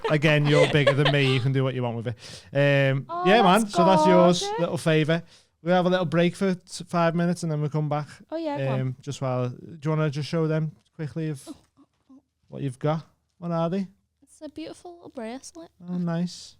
again, you're bigger than me. You can do what you want with it. Yeah, man. that's So that's yours. gorgeous. Little favour. We'll have a little break for 5 minutes and then we'll come back. Oh, yeah, go on. Just while. Do you want to just show them quickly of what you've got? What are they? It's a beautiful little bracelet. Oh, nice.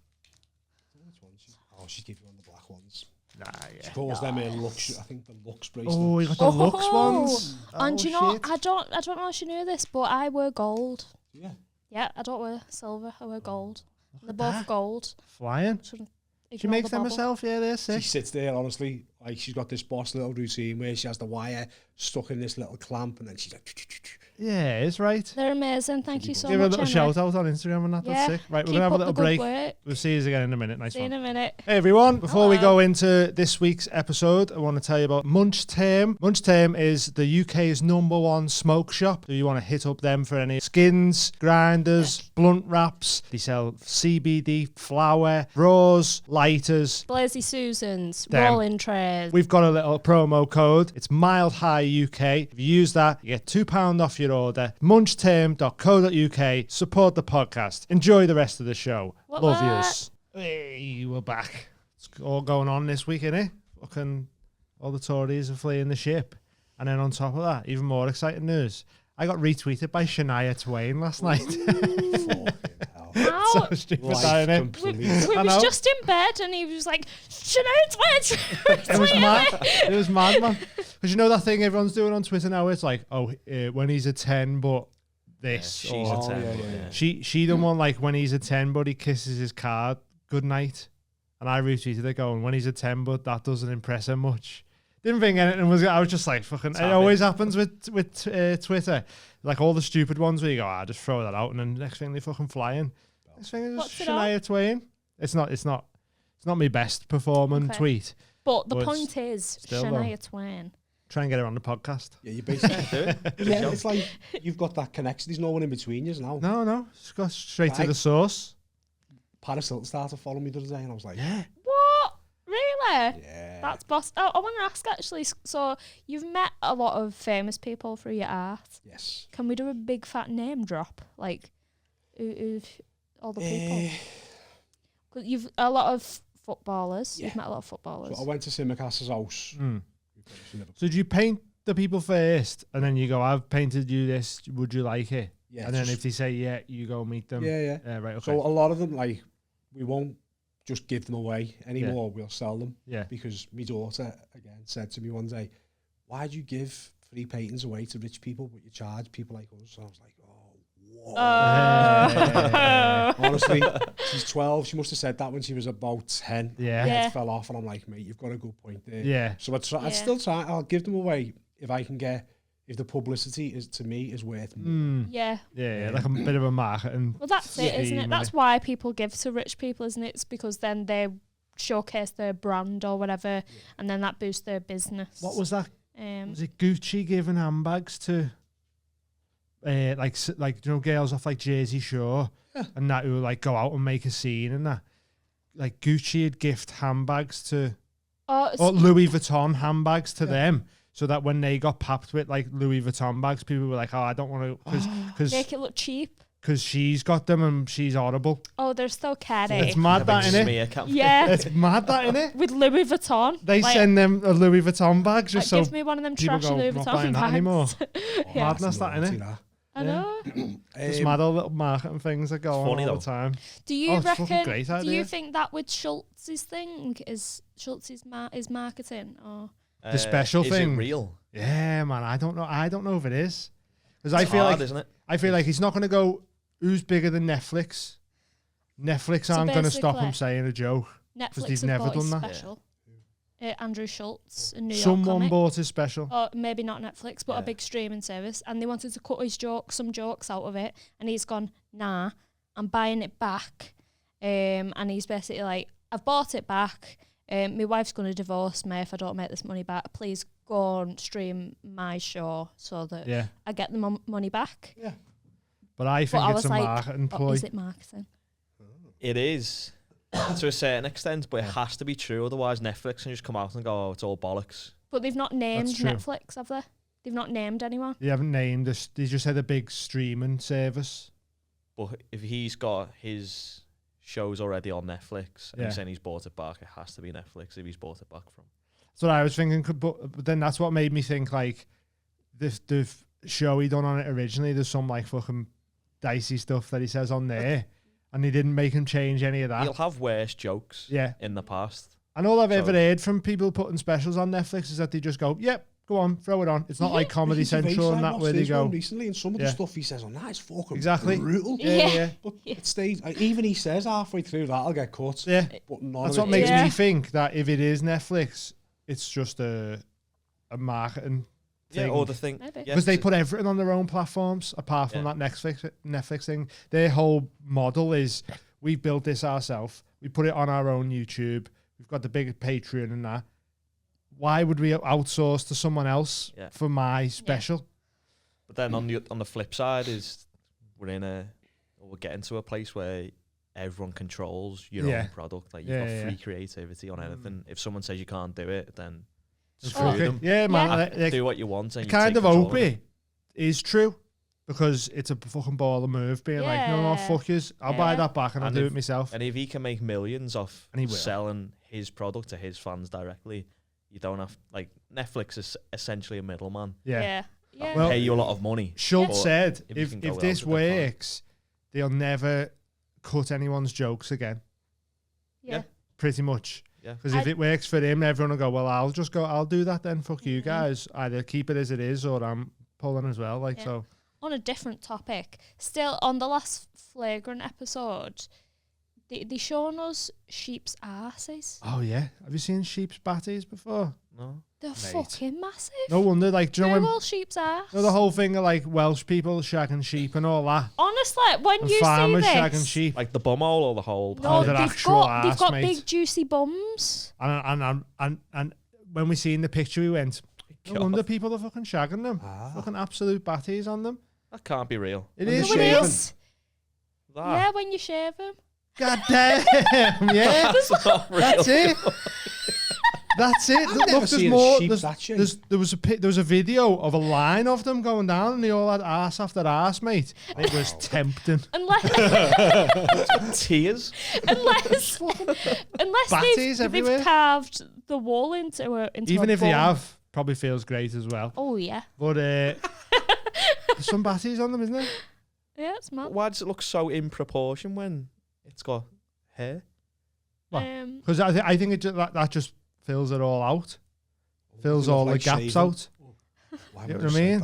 Oh, she's giving you one of the black ones. Nah, yeah. She calls them a Lux, I think the Lux bracelet. Oh, you got the Lux ones. And Oh, you know, shit. I don't know if you knew this, but I wear gold. Yeah. Yeah, I don't wear silver. I wear gold. They're at both that. gold. Flying. Shouldn't She ignore makes the them bobble. herself. Yeah, they're She sick. sits there, honestly, like she's got this boss little routine where she has the wire stuck in this little clamp and then she's like, Yeah, it's right. They're amazing. Thank you so Give much. a little Emma. shout out on Instagram and that. Yeah. That's sick. Right, we're Keep going to have a up little the good break. work. We'll see you again in a minute. Nice See you one. in a minute. Hey everyone, before we Hello. go into this week's episode, I want to tell you about Munch Team. Munch Team is the UK's #1 smoke shop. So you want to hit up them for any skins, grinders, blunt wraps. They sell CBD, flour, raws, lighters. Blazy Susans, Them. rolling trays. We've got a little promo code. It's Mild High UK. If you use that, you get £2 off your order. munchterm.co.uk. Support the podcast. Enjoy the rest of the show. What Love that? yous. Hey, we're back. It's all going on this week, innit? Fucking all the Tories are fleeing the ship. And then on top of that, even more exciting news. I got retweeted by Shania Twain last night. How? So stupid, that, innit? We I was know. just in bed and he was like, Shania Twain. It was mad. It was mad, man. Because you know that thing everyone's doing on Twitter now? It's like, oh, when he's a 10, but this. She's or, a 10. yeah, but yeah. yeah. She done one like when he's a 10, but he kisses his card good night. And I retweeted it going, when he's a 10, but that doesn't impress him much. Didn't think anything was. I was just like, fucking. It always happens with Twitter. Like all the stupid ones where you go, just throw that out, and then next thing they fucking flying. Next thing is What's it Shania Twain. It's not my best performing Okay. tweet. But the But point is, still, Shania Twain. Try and get her on the podcast. Yeah, you basically Do it. yeah, it's like you've got that connection. There's no one in between you now. No, just go straight to Right. the source. Paris Hilton started following me the other day, and I was like, Yeah. What? Really? yeah. That's boss. Oh, I want to ask actually. So you've met a lot of famous people through your art. Yes. Can we do a big fat name drop? Like, who all the people? 'Cause you've a lot of footballers. Yeah. You've met a lot of footballers. So I went to Simicast's house. So did you paint the people first, and then you go, I've painted you this, would you like it? Yeah, And then just- if they say, yeah, you go meet them. Yeah. Right, okay. So a lot of them, like, we won't just give them away anymore. We'll sell them. Yeah. Because my daughter, again, said to me one day, why do you give free paintings away to rich people, but you charge people like us? So I was like, oh, whoa. Honestly, she's 12. She must have said that when she was about 10. Yeah. My head Yeah. fell off, and I'm like, mate, you've got a good point there. Yeah. So I'd Yeah. still try. I'll give them away if I can get, if the publicity is to me is worth more. Yeah. Yeah, like a bit of a marketing. Well, that's it, isn't it? scheme, That's why people give to rich people, isn't it? It's because then they showcase their brand or whatever, and then that boosts their business. What was that? Um, Was it Gucci giving handbags to, like you know, girls off like Jersey Shore and that who like go out and make a scene and that? Like Gucci would gift handbags to, or Louis Vuitton handbags to them, so that when they got papped with like Louis Vuitton bags, people were like, oh, I don't want to, make it look cheap. because she's got them and she's horrible. Oh, they're so catty. It's mad that, innit? Smear campaign. Yeah. It's mad that, innit? With Louis Vuitton. They Like, send them a Louis Vuitton bag just so give me one of them people trashy go, Louis not Vuitton buying that bags. anymore. Yeah. Madness that, innit? I know. Just mad all little marketing things that go on funny all though. the time. Do you it's fucking reckon? great Do idea. you think that with Schultz's thing is Schultz's is marketing or? The special is thing. it real? Yeah, man. I don't know if it is, because I It's feel hard, like isn't it? he's not going to go. Who's bigger than Netflix? Netflix So aren't going to stop him basically- saying a joke. Netflix they've have never bought his done that. special. Andrew Schultz in New York. Someone comic. bought his special. Or maybe not Netflix, but a Yeah. big streaming service, and they wanted to cut some jokes out of it, and he's gone, nah, I'm buying it back, and he's basically like, I've bought it back. My wife's going to divorce me if I don't make this money back. Please go and stream my show so that Yeah, I get the money back. but I think But I it's was a like, marketing oh, ploy. is it marketing? It is to a certain extent, but it has to be true. Otherwise, Netflix can just come out and go, "Oh, it's all bollocks." But they've not named true. Netflix, have they? They've not named anyone. They haven't named this. They just had a big streaming service. But if he's got his shows already on Netflix and Yeah. he's saying he's bought it back, it has to be Netflix if he's bought it back from. That's what I was thinking. But then that's what made me think like the show he done on it originally. There's some like fucking dicey stuff that he says on there, and they didn't make him change any of that. He'll have worse jokes Yeah. in the past. And all I've So- ever heard from people putting specials on Netflix is that they just go, yep, go on, throw it on. It's not like Comedy Central and that where they go. Recently, and some of Yeah. the stuff he says on that is fucking Exactly. brutal. Yeah. But it stays. Even he says halfway through that'll get cut. Yeah. But none That's of what it makes Yeah. me think that if it is Netflix, it's just a marketing Yeah, or the thing. Maybe. Because they put everything on their own platforms, apart from that Netflix thing. Their whole model is, we built this ourselves. We put it on our own YouTube. We've got the big Patreon and that. Why would we outsource to someone else for my special? But then on the flip side is we're getting to a place where everyone controls your own product. Like you've got free creativity on anything. If someone says you can't do it, then screw them. Yeah, man. Like, do what you want. And you kind take of control hope it is true, because it's a fucking baller move being like, no, fuck yous. I'll buy that back and I'll do it myself. And if he can make millions off selling his product to his fans directly, you don't have, like, Netflix is essentially a middleman. Yeah. Well, pay you a lot of money. Schultz said, if this works, they'll never cut anyone's jokes again. Yeah. Pretty much. Yeah. Because if it works for him, everyone will go, well, I'll do that then. Fuck you guys. Either keep it as it is or I'm pulling as well. Like, so. On a different topic, still on the last Flagrant episode, they shown us sheep's arses. Oh, yeah. Have you seen sheep's batties before? No. They're fucking massive. No wonder, like, do you know Google sheep's arse. You know the whole thing of, like, Welsh people shagging sheep and all that? Honestly, when and you farmers see this... shagging sheep. Like the bumhole or the whole... No, they've got big, juicy bums. And when we seen the picture, we went, no wonder people are fucking shagging them. Fucking absolute batties on them. That can't be real. It is No, it shaven. is. Yeah, when you shave them. God damn, yeah. That's not real. That's it. That's it. Look, there's more. There was a video of a line of them going down, and they all had ass after ass, mate. It was tempting. Tears. Unless they've carved the wall into a Even if bum. they have, probably feels great as well. Oh yeah. But there's some batties on them, isn't there? Yeah, it's mad. Why does it look so in proportion when it's got hair? Because I think that just fills it all out. Fills all the gaps out. You know what I mean?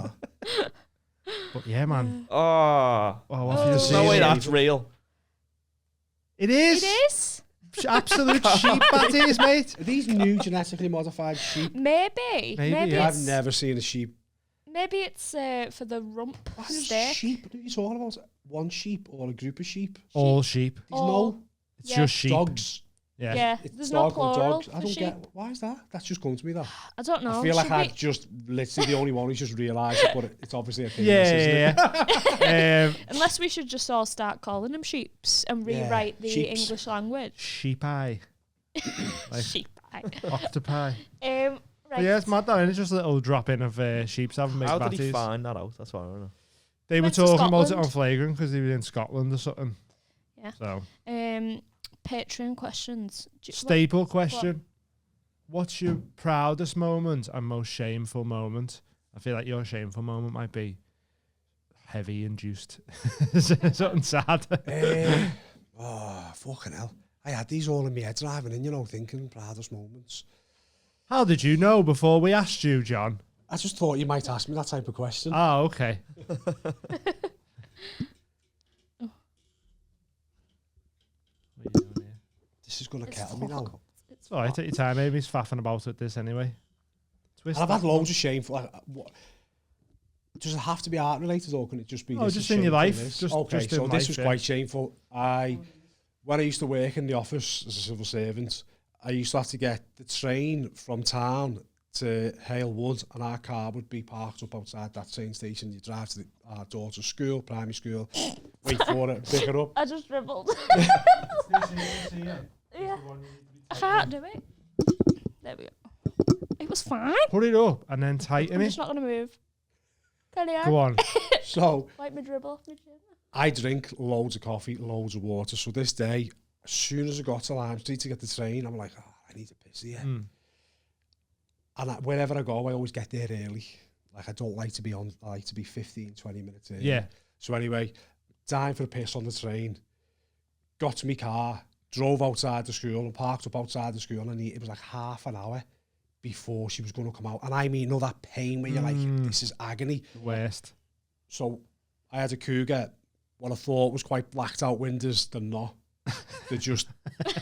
But yeah, man. There's no way that's real. It is. It is. Absolute sheep batties, mate. Are these new genetically modified sheep? Maybe I've never seen a sheep. Maybe it's for the rump steak. Sheep? What are you talking about? One sheep or a group of sheep? All sheep. It's just sheep. Dogs. Yeah. It's There's no plural. I don't get why is that? That's just going to me that. I don't know. I feel like I'm just literally the only one who's just realised it, but it's obviously a thing. Yeah. Unless we should just all start calling them sheeps and rewrite the English language. Sheep eye. Sheep eye. Octopi. Right. But yeah, it's mad though. It's just a little drop in of sheep's having big How batties. did he find that out? That's what I don't know. They were talking about it on Flagrant because they were in Scotland or something. Yeah. So. Patreon questions. Staple question. What's your proudest moment and most shameful moment? I feel like your shameful moment might be heavy induced. Something sad. Fucking hell. I had these all in my head driving in, thinking proudest moments. How did you know before we asked you, John? I just thought you might ask me that type of question. Oh, okay. This is going to kettle me now. It's all right, take your time. Amy's faffing about with this anyway. And I've had loads of shameful. Does it have to be art related, or can it just be? Just in your life. This was quite shameful. When I used to work in the office as a civil servant, I used to have to get the train from town to Hale Wood, and our car would be parked up outside that train station. You drive to our daughter's school, primary school, wait for it, pick her up. I just dribbled. Yeah. I can't do it. There we go. It was fine. Put it up and then tighten I'm it. just not going to move. Carry on. Go on. So, wipe my dribble off my chin. I drink loads of coffee, loads of water. So this day, as soon as I got to Lime Street to get the train, I'm like, I need to piss here. And wherever I go, I always get there early. Like, I don't like to be on, I like to be 15, 20 minutes early. Yeah. So anyway, time for a piss on the train. Got to my car, drove outside the school and parked up outside the school, and it was like half an hour before she was going to come out. And I mean, that pain where you're like, this is agony. The worst. So I had a Cougar, what I thought was quite blacked out windows, they're not. They're just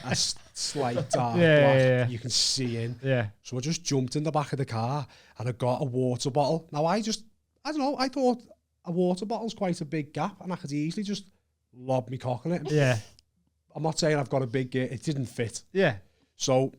a slight dark black. You can see in. Yeah. So I just jumped in the back of the car and I got a water bottle. Now I don't know, I thought a water bottle's quite a big gap and I could easily just lob me cock in it. Yeah. I'm not saying I've got a big gate. It didn't fit. Yeah. So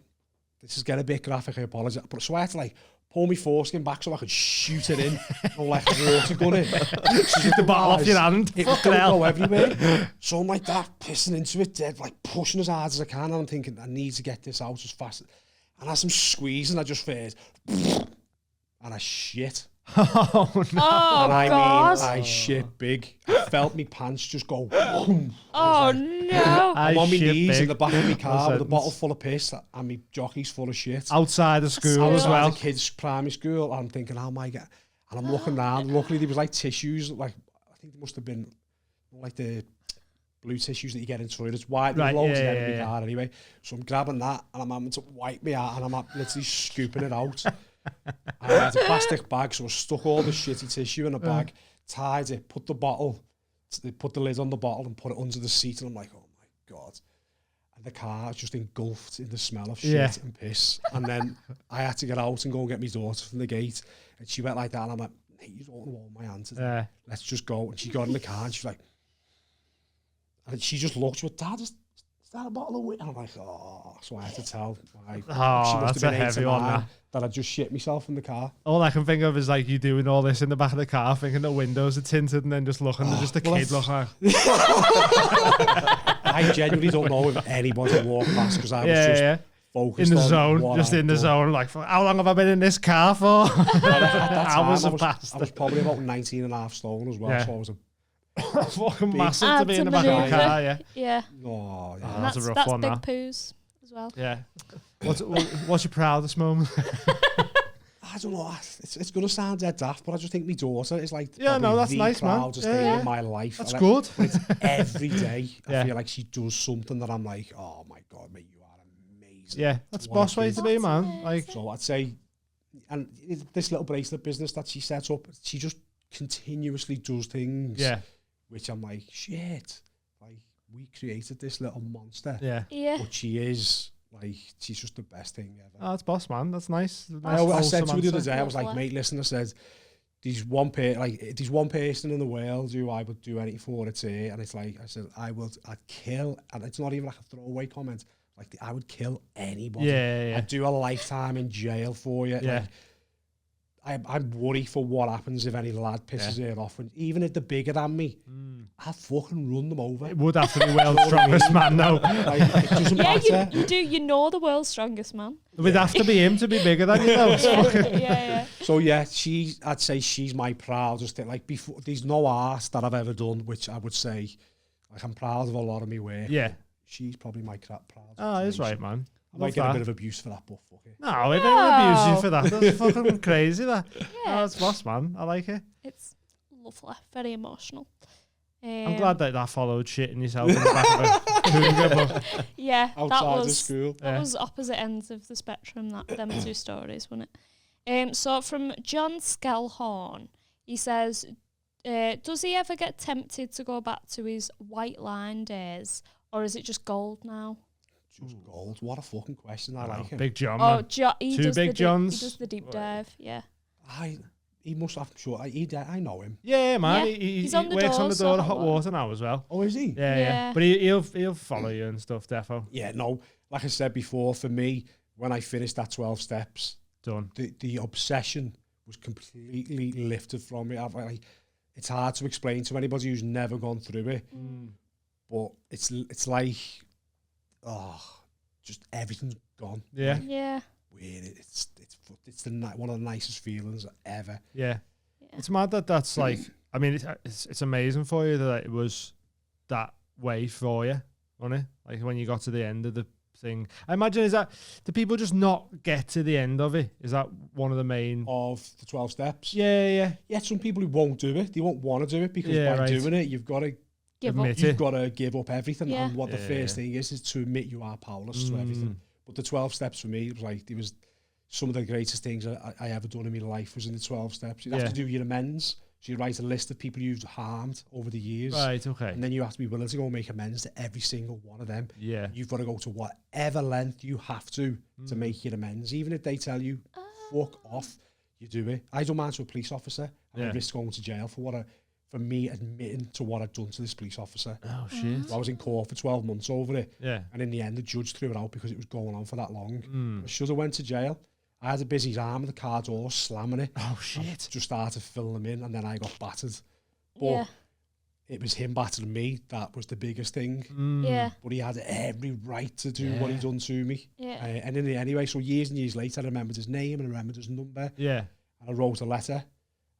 this is getting a bit graphic, I apologise. But so I had to like pull my foreskin back so I could shoot it in or like a water gun in. Shoot the bottle off your hand. It was going to go everywhere. So I'm like that, pissing into it, dead, like pushing as hard as I can. And I'm thinking, I need to get this out as fast. And as I'm squeezing, I just heard, and I shit. Oh, no. Oh, and I God. mean, I shit big. I felt my pants just go, boom. Oh, no. I'm on my knees big. in the back of my car with a sentence. bottle full of piss and my jockey's full of shit. Outside of school as Outside well. the kids' primary school. I'm thinking, how am I getting... And I'm looking down. Luckily, there was like tissues. Like I think there must have been like the blue tissues that you get in toilets. White, Right, loads yeah, of them in yeah, my car anyway. So I'm grabbing that and I'm having to wipe me out and I'm literally scooping it out. I had a plastic bag, so I stuck all the shitty tissue in a bag, tied it, put the lid on the bottle and put it under the seat, and I'm like, oh my God. And the car just engulfed in the smell of shit and piss. And then I had to get out and go and get my daughter from the gate. And she went like that, and I'm like, hey, you don't want to hold my hand today. Let's just go. And she got in the car, and she's like, and she just looked, she went, Dad, is that a bottle of whiskey? And I'm like, oh. So I had to tell my, she must that's have a been 8 heavy or one, 9, that I just shit myself in the car. All I can think of is like you doing all this in the back of the car, thinking the windows are tinted, and then just looking, there's just a kid looking. I genuinely don't know if anybody walked past because I was just focused in the on zone, what just I'd in the done. zone. Like, how long have I been in this car for? At that time, Hours I have was, passed. I was probably about 19 and a half stone as well, Yeah. so I was a Fucking big- massive to be in the back of the car. Yeah. Yeah. oh, yeah. Oh, that's a rough that's one. big That. poos as well. Yeah. What's your proudest moment? I don't know. It's going to sound dead daft, but I just think my daughter is like Yeah, no, probably that's the nice, man. proudest Yeah, thing yeah. in my life. That's Like, good. It's every day. Yeah. I feel like she does something that I'm like, oh my God, mate, you are amazing. Yeah, that's What boss a way kid. to be, man. Like, So I'd say, and this little bracelet business that she set up, she just continuously does things. yeah, Which I'm like, shit. Like, we created this little monster. yeah. Yeah. But she is, like, she's just the best thing ever. Oh, that's boss, man. That's nice. I said to her the other answer. day, I was like, Lovely. mate, listen, I said, there's one person in the world who I would do anything for, it's here. And it's like, I said, I'd kill, and it's not even like a throwaway comment, like, I would kill anybody. Yeah. I'd do a lifetime in jail for you. Yeah. Like, I worry for what happens if any lad pisses her off. And even if they're bigger than me, I'd fucking run them over. It would have to be world's strongest man, though. Like, it doesn't Yeah, matter. you do. You know the world's strongest man. It would have to be him to be bigger than you, though. It's fucking- Yeah. So yeah, I'd say she's my proudest thing. Like, before, there's no art that I've ever done, which I would say, like, I'm proud of a lot of my work. Yeah. She's probably my proudest. Oh, that's right, man. I might Love get a that. bit of abuse for that, but fuck it. No, I don't abuse you for that. That's fucking crazy, that. Yeah. Oh, that's boss, man. I like it. It's lovely. Very emotional. I'm glad that followed shitting yourself in the back of a cougar, but Yeah, Outside of school. that was opposite ends of the spectrum. Them two stories, wasn't it? So from John Skellhorn, he says, does he ever get tempted to go back to his white line days, or is it just gold now? Just gold. What a fucking question. I like him. Big John, Oh, man. he Two does big the Johns. He does the deep dive. Yeah. He must have, sure, I know him. Yeah, man. Yeah, He he's on the works on the doors door of of hot Hot water now as well. Oh, is he? Yeah. Yeah. But he'll follow you and stuff, defo. Yeah, no. Like I said before, for me, when I finished that 12 steps, Done. the obsession was completely lifted from me. It's hard to explain to anybody who's never gone through it, but it's like, just everything's gone. Yeah. Yeah. Weird. It's one of the nicest feelings ever. Yeah. It's mad that's like, I mean, it's amazing for you that it was that way for you, wasn't it? Like when you got to the end of the thing. I imagine, do people just not get to the end of it? Is that one of the main... Of the 12 steps? Yeah. Yeah, some people who won't do it, they won't want to do it because Yeah, by right. doing it, you've got to Give up. Admit you've it. got to give up everything. Yeah. And what the first thing is to admit you are powerless to everything. But the 12 steps for me, it was like, some of the greatest things I ever done in my life was in the 12 steps. You'd have to do your amends So you write a list of people you've harmed over the years. Right, okay. And then you have to be willing to go and make amends to every single one of them. Yeah. You've got to go to whatever length you have to make your amends. Even if they tell you, fuck off, you do it. I don't mind to a police officer, and I risk going to jail for me admitting to what I'd done to this police officer. Oh, shit. I was in court for 12 months over it. Yeah. And in the end, the judge threw it out because it was going on for that long. I should have went to jail. I had a busy arm with the car door slamming it. Oh, shit. I just started filling them in, and then I got battered. But it was him battering me. That was the biggest thing. Yeah. But he had every right to do what he done to me. Yeah. And in the anyway, so years and years later, I remembered his name and I remembered his number. Yeah. And I wrote a letter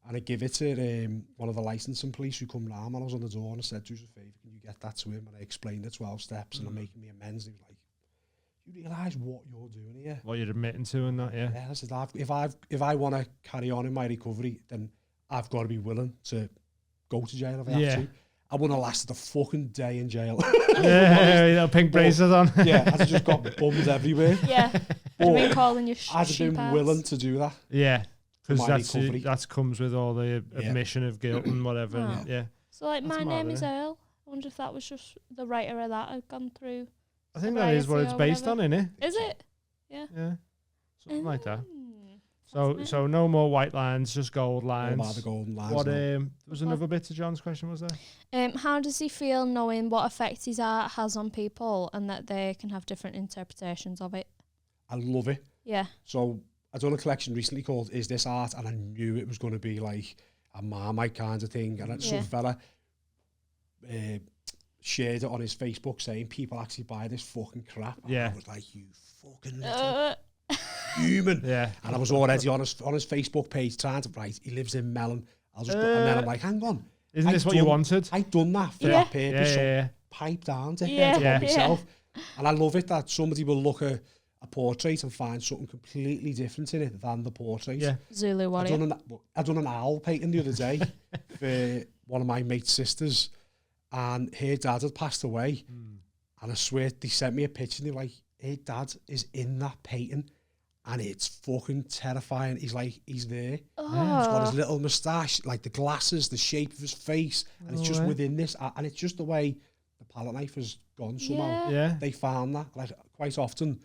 and I give it to one of the licensing police who come round when I was on the door, and I said, do us a favour, can you get that to him? And I explained the 12 steps and I'm making me amends. And he was like, you realise what you're doing here? What you're admitting to and that, yeah. Yeah, I said, if I want to carry on in my recovery, then I've got to be willing to go to jail if I have to. I wouldn't have lasted a fucking day in jail. Yeah, pink braces on. Yeah, I'd have just got bums everywhere. Yeah. I'd have been calling you I'd have been willing to do that. Yeah, because recovery. that comes with all the admission of guilt and whatever. Oh. Yeah. So, like, That's my mad, name is isn't Earl. I wonder if that was just the writer of that had gone through. I think that is what it's based on, isn't it? Is it? Yeah. Yeah. Something like that. So So no more white lines, just gold lines. All about the golden lines. What now. was another bit to John's question, was there? How does he feel knowing what effect his art has on people and that they can have different interpretations of it? I love it. Yeah. So I done a collection recently called Is This Art? And I knew it was going to be like a Marmite kind of thing. And some fella shared it on his Facebook saying people actually buy this fucking crap. And I was like, you fucking little human. Yeah. And I was already on his Facebook page trying to write, he lives in Melon. I'll just go, and then I'm like, hang on. Isn't this what you wanted? I done that for that purpose. Yeah. So pipe down to Yeah. myself. And I love it that somebody will look at a portrait and find something completely different in it than the portrait. Yeah. Zulu warrior. I done an owl painting the other day for one of my mate's sisters, and her dad had passed away. And I swear they sent me a picture and they were like, her dad is in that painting. And it's fucking terrifying. He's like, he's there. Oh. He's got his little moustache, like the glasses, the shape of his face. And it's just within this. And it's just the way the palette knife has gone somehow. Yeah. They found that. Like, quite often,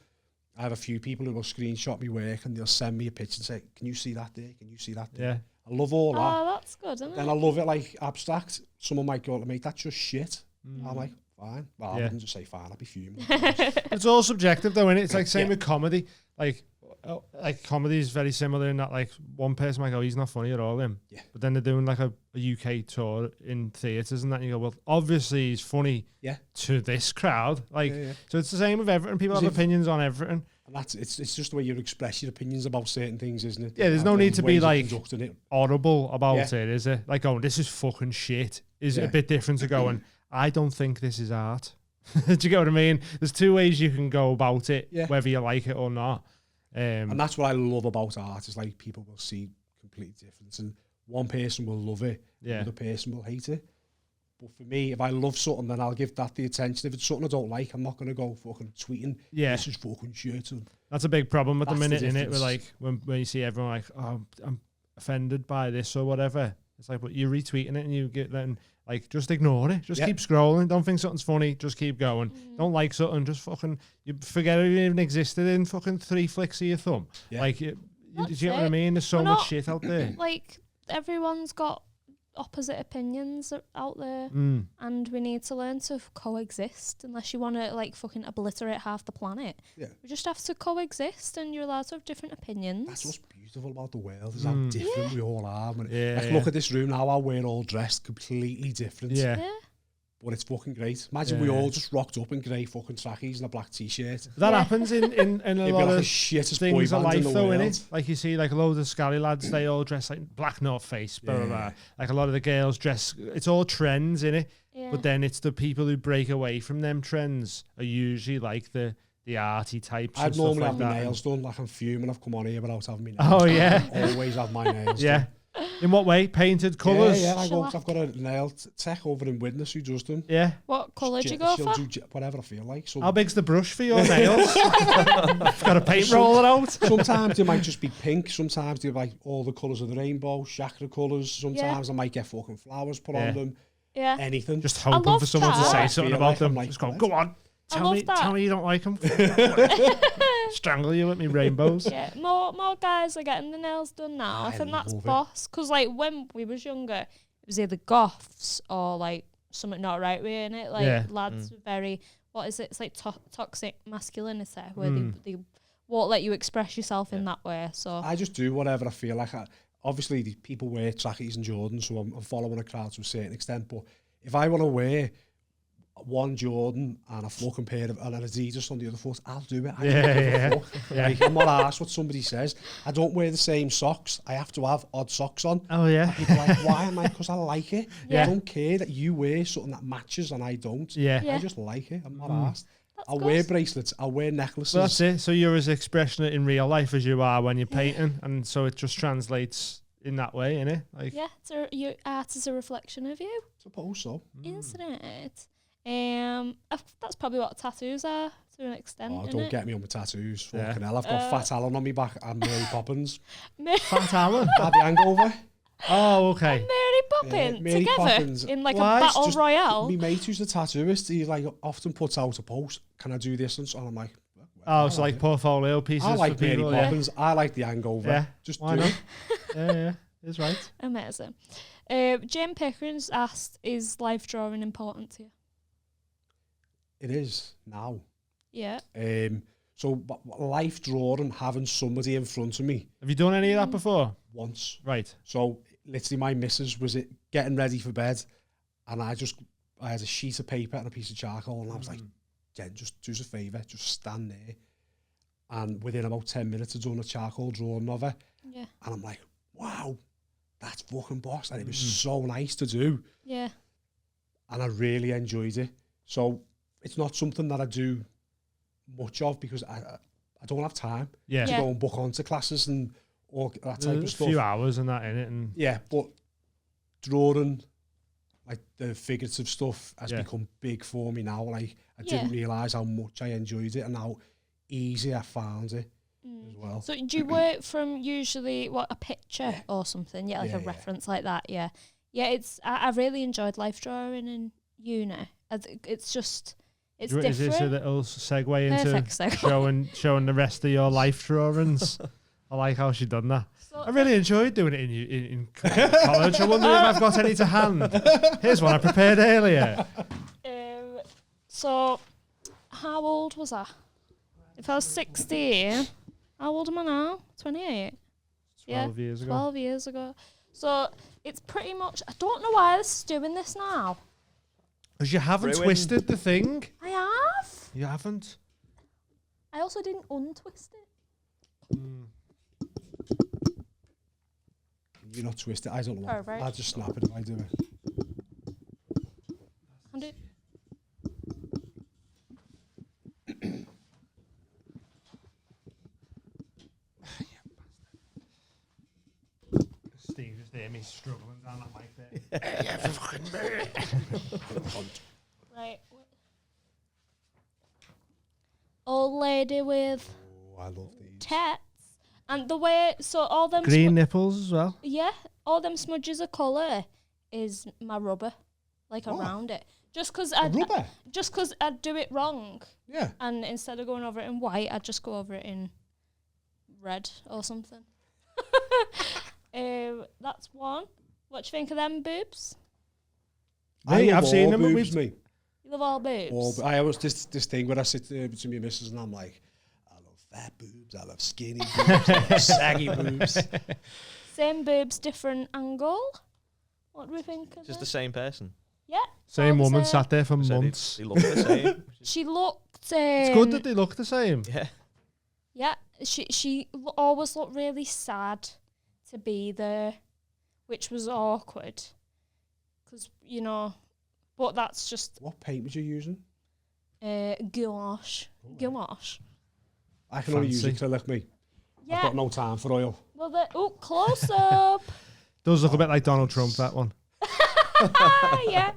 I have a few people who will screenshot me work and they'll send me a picture and say, can you see that there? Can you see that there? Yeah. I love all that. Oh, that's good, isn't Then it? I love it like abstract. Someone might go, mate, that's just shit. I'm like, fine. Well, I wouldn't just say fine, I'd be fuming. It's all subjective though, innit? It's like same with comedy. Like comedy is very similar in that like one person might go, he's not funny at all, him. Yeah. But then they're doing like a UK tour in theatres and that, and you go, well, obviously he's funny to this crowd. Like, so it's the same with everything. People have opinions on everything. And that's it's just the way you express your opinions about certain things, isn't it? Yeah, there's no need to be like it. audible about it, is it? Like going, this is fucking shit is a bit different to going, I don't think this is art. Do you get what I mean? There's two ways you can go about it, whether you like it or not. And that's what I love about art, is like people will see complete difference, and one person will love it, the other person will hate it. But for me, if I love something, then I'll give that the attention. If it's something I don't like, I'm not going to go fucking tweeting, this is fucking shit. And that's a big problem at the minute, innit? Where like when you see everyone like, oh, I'm offended by this or whatever. It's like, but you're retweeting it and you get then like, just ignore it. Just keep scrolling. Don't think something's funny. Just keep going. Don't like something. Just fucking, you forget it even existed in fucking 3 flicks of your thumb. Like, do you know what I mean? There's so much shit out there. Like, everyone's got opposite opinions out there, and we need to learn to coexist. Unless you want to like fucking obliterate half the planet, we just have to coexist, and you're allowed to have different opinions. That's what's beautiful about the world, is how different we all are. Like, look at this room now, how we're all dressed completely different. But it's fucking great. Imagine we all just rocked up in grey fucking trackies and a black t-shirt. That happens in a lot like of shittest things of life, though, world. innit? Like you see, like a load of scally lads, they all dress like black North Face, blah, blah, blah. Like a lot of the girls dress, it's all trends, innit? But then it's the people who break away from them trends are usually like the arty types. I'd normally have my nails done, like I'm fuming, I've come on here without having my nails done. Oh, yeah. I always have my nails done. In what way? Painted colours? Yeah, I've got a nail tech over in Widnes who does them. Yeah. What colour do you go for? She'll do whatever I feel like. So how big's the brush for your nails? Got a paint roller out. Sometimes they might just be pink. Sometimes they're like all the colours of the rainbow, chakra colours. Sometimes I might get fucking flowers put on them. Yeah. Anything. Just hoping for someone to say something about them. Like, just go on. Tell me you don't like them. Strangle you with me rainbows. Yeah, more guys are getting the nails done now. I think that's boss. Because like when we was younger, it was either goths or like something not right with it. Innit? Like lads were very, what is it? It's like toxic masculinity where they won't let you express yourself in that way. So I just do whatever I feel like. Obviously, the people wear trackies and Jordans, so I'm following a crowd to a certain extent. But if I want to wear one Jordan and a fucking pair of an Adidas on the other foot, I'll do it. I don't give a fuck. Like, I'm not asked what somebody says. I don't wear the same socks. I have to have odd socks on. Oh yeah. And people are like, why? I'm like, because I like it. I don't care that you wear something that matches and I don't. I just like it. I'm not asked. I'll wear bracelets. I'll wear necklaces. Well, that's it. So you're as expressionate in real life as you are when you're painting, and so it just translates in that way, innit? Like, your art is a reflection of you. Suppose so. Isn't it? That's probably what tattoos are to an extent. Oh, don't get me on with tattoos. Fucking hell, I've got Fat Alan on my back and Mary Poppins. Fat Alan? Had the hangover. Oh, okay. And Mary Poppins Mary together Poppins. in like a battle royale. My mate who's a tattooist, he like often puts out a post. Can I do this? And I'm like, oh, it's like portfolio pieces. I like for Mary people, Poppins. I like the hangover. Yeah, just why do not? it. Yeah, it's right. Amazing. Jane Pickering's asked, "Is life drawing important to you?" It is now. Yeah. So life drawing, having somebody in front of me. Have you done any of that before? Once. Right. So literally my missus was it getting ready for bed, and I had a sheet of paper and a piece of charcoal, and I was like, Jen, just do us a favour, just stand there. And within about 10 minutes, I'd done a charcoal drawing of her. Yeah. And I'm like, wow, that's fucking boss. And it was so nice to do. Yeah. And I really enjoyed it. So it's not something that I do much of because I don't have time to go and book onto classes and all that type of stuff. A few hours and that in it. And yeah, but drawing, like the figurative stuff has become big for me now. Like I didn't realise how much I enjoyed it and how easy I found it as well. So do you work from usually a picture or something? Yeah, like a reference like that. Yeah. Yeah, I really enjoyed life drawing in uni. It's just it's different. Is this a little segue into showing the rest of your life drawings? I like how she done that. So I really enjoyed doing it in college. I wonder if I've got any to hand. Here's one I prepared earlier. So, how old was I? If I was 16, how old am I now? 28. 12 years ago. 12 years ago. So, it's pretty much... I don't know why this is doing this now. Because you haven't twisted the thing. I have. You haven't? I also didn't untwist it. You're not twisted. I don't know. Right. I'll just snap it if I do it. And it... Steve just hear me struggling down that mic there. Right. Old lady with I love these. tits. And the way, so all them... Green nipples as well. Yeah, all them smudges of colour is my rubber, like around it. Just because I'd do it wrong. Yeah. And instead of going over it in white, I'd just go over it in red or something. That's one. What do you think of them boobs? I've seen them. Boobs, me. You love all boobs? I always this thing where I sit between my missus and I'm like, I love fat boobs, I love skinny boobs, I love saggy boobs. Same boobs, different angle. What do we think of Just the same person. Yeah. Same woman sat there for months. They look the same. She looked... it's good that they look the same. Yeah. Yeah, she always looked really sad to be there, which was awkward. Because, you know, but that's just... What paint was you using? Gouache. Gouache. I can only use acrylic, me. Yeah. I've got no time for oil. Well, close up. Does look a bit like Donald Trump, that one. Yeah.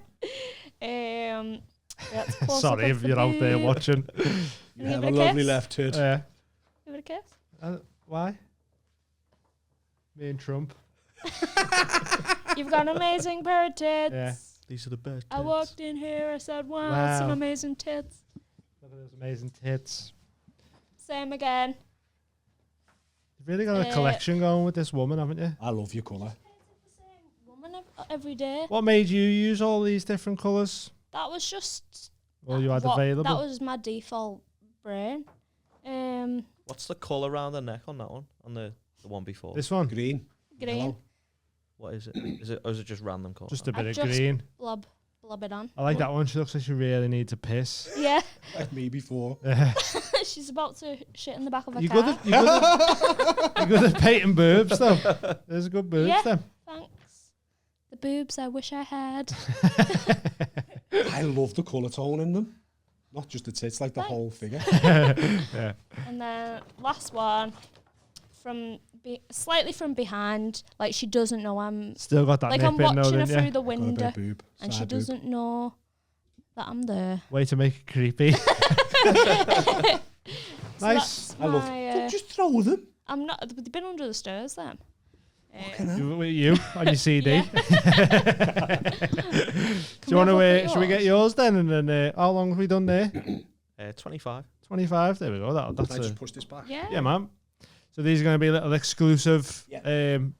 That's close Sorry up if of the you're out there boob. watching. You Give have it a a lovely kiss. left tit. Yeah. Give it a kiss. Why? Me and Trump. You've got an amazing pair of tits. Yeah. These are the best. I walked in here, I said, wow, some Wow. amazing tits. Look at those amazing tits. Same again. You've really got a collection going with this woman, haven't you? I love your colour. Woman every day. What made you use all these different colours? That was just All you had what- available? That was my default brain. What's the colour around the neck on that one? On the one before? This one? Green. Green. Yellow. What is it? Or is it just random colour? Just a I bit of just green. blob it on. I like that one. She looks like she really needs a piss. Yeah. Like me before. She's about to shit in the back of a You car. good at you good at painting boobs though. There's good boobs Yeah. then. Thanks. The boobs I wish I had. I love the colour tone in them. Not just the tits, like the whole figure. Yeah. And then last one, from slightly from behind, like she doesn't know I'm. Still got that Like nip I'm in though, watching her didn't through you? the Got a bit window, of boob. and she Side boob. doesn't know that I'm there. Way to make it creepy. So Nice. that's I love. my, Just throw them. I'm not. They've been under the stairs then. You on your CD. Yeah. Do you want we have a look to? at Should we get yours? yours then? And then how long have we done there? 25. 25. There we go. Can That's I a, just push this back? Yeah. yeah, man. So these are going to be a little exclusive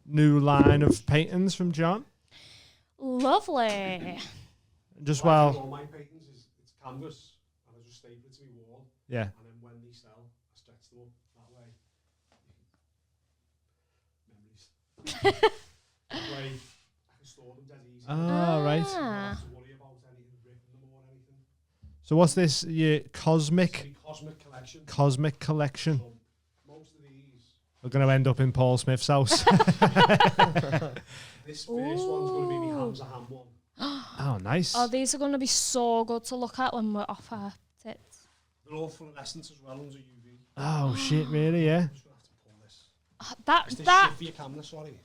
new line of paintings from John. Lovely. Just All while, my paintings is it's canvas, and I just staple it to my wall, yeah. and then when they sell, I stretch them up that way. Memories. That way, I can store them dead easy. Oh, right. I don't have to worry about anything ripping them or anything. So what's this? Your cosmic The cosmic collection. collection. So most of these. We're going to end up in Paul Smith's house. This first one's going to be my Hamza Ham one. Oh, nice. Oh, these are going to be so good to look at when we're off our tits. They're all fluorescent as well under UV. Oh, shit, really, yeah. I'm just going to have to pull this. That Is this that shit for your camera, sorry?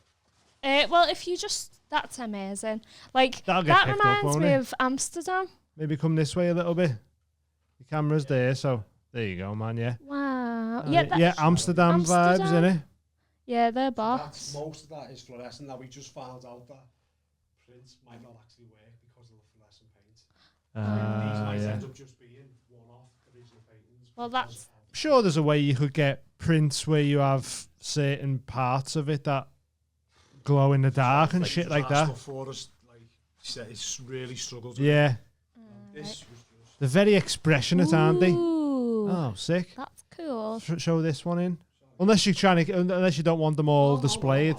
well, if you just that's amazing. Like That'll get that picked up, reminds won't me it? of Amsterdam. Maybe come this way a little bit. The camera's there, so there you go, man, yeah. Wow. Yeah, Amsterdam vibes, Amsterdam. innit? Yeah, they're That's, boss. most of that is fluorescent. That we just found out that prints might not actually work because of the fluorescent paint. These might Yeah. end up just being one-off original paintings. Well, because that's- of- I'm sure there's a way you could get prints where you have certain parts of it that glow in the dark and shit like that. Stuff for us, like, it's really struggled. with Yeah. it. This was just. They're very expressionate, aren't they? Ooh, Oh, sick. that's cool. Show this one in. Unless you're trying to, unless you don't want them all displayed.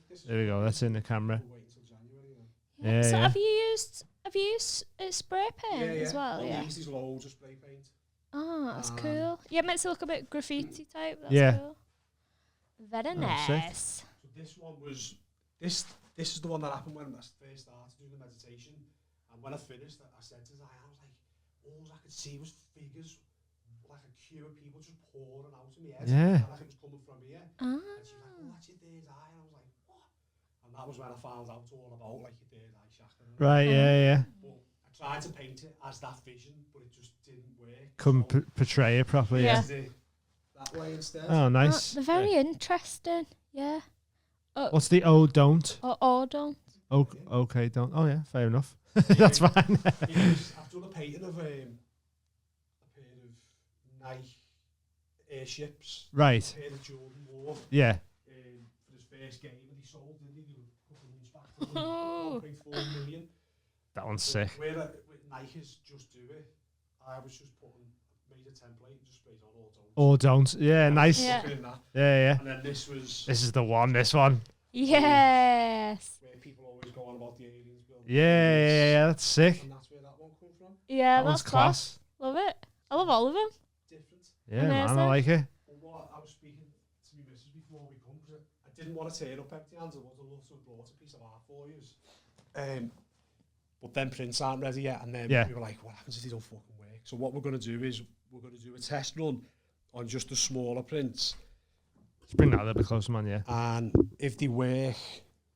This is There we go. That's in the camera. we'll wait until January. Then. Yeah, So yeah. have you used spray paint as well? Oh, Yeah. These loads of spray paint. Oh, that's cool. Yeah, it makes it look a bit graffiti type. That's Yeah. cool. Very sick. nice. So this one was this is the one that happened when I first started doing the meditation, and when I finished, I said to Zion, I was like, all I could see was figures, like a queue of people just pouring out of my head. Yeah. And I think it was coming from here. Ah. And she was like, oh, that's your third eye. And I was like, what? And that was when I found out all about like your third eye chakra. Right, yeah. But I tried to paint it as that vision, but it just didn't work. Couldn't So portray it properly, Yeah. yeah. I did it that way instead. Oh, nice. They're very interesting. Yeah. What's the oh, don't? Or don't. Oh, okay, don't. Oh, yeah, fair enough. That's fine. I've done a painting of a pair of Nike airships. Right. A pair that Jordan wore Yeah. for his first game, and he sold, didn't he? A couple of months back for 1.4 million. That one's sick. Where with Nike's Just Do It, I was just made a template and just sprayed on all don't. Or don't. Yeah, nice. Yeah. Stuck in that. Yeah. And then this was This is the one, this one. Yes. where people always go on about the aliens building. Yeah, that's sick. And that's where that one come from. Yeah, That one's that's class. class. Love it. I love all of them. Different. Yeah, man, I Amazing. like it. But what I was speaking to my missus before we come, because I didn't want to turn up empty hands. I would have loved to have brought a piece of art for you. But then prints aren't ready yet, and then Yeah. we were like, what happens if they don't fucking work? So what we're going to do is we're going to do a test run on just the smaller prints, Let's bring that a little bit closer, man, yeah. and if they work,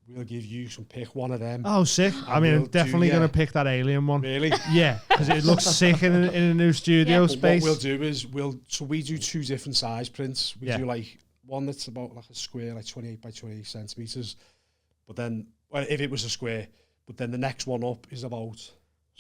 we'll give you some, pick one of them. Oh, sick. I mean, I'm definitely going to pick that alien one. Really? Yeah, because it looks sick in a new studio space. What we'll do is, we do 2 different size prints. We do like one that's about like a square, like 28 by 28 centimeters. But then, well, if it was a square, but then the next one up is about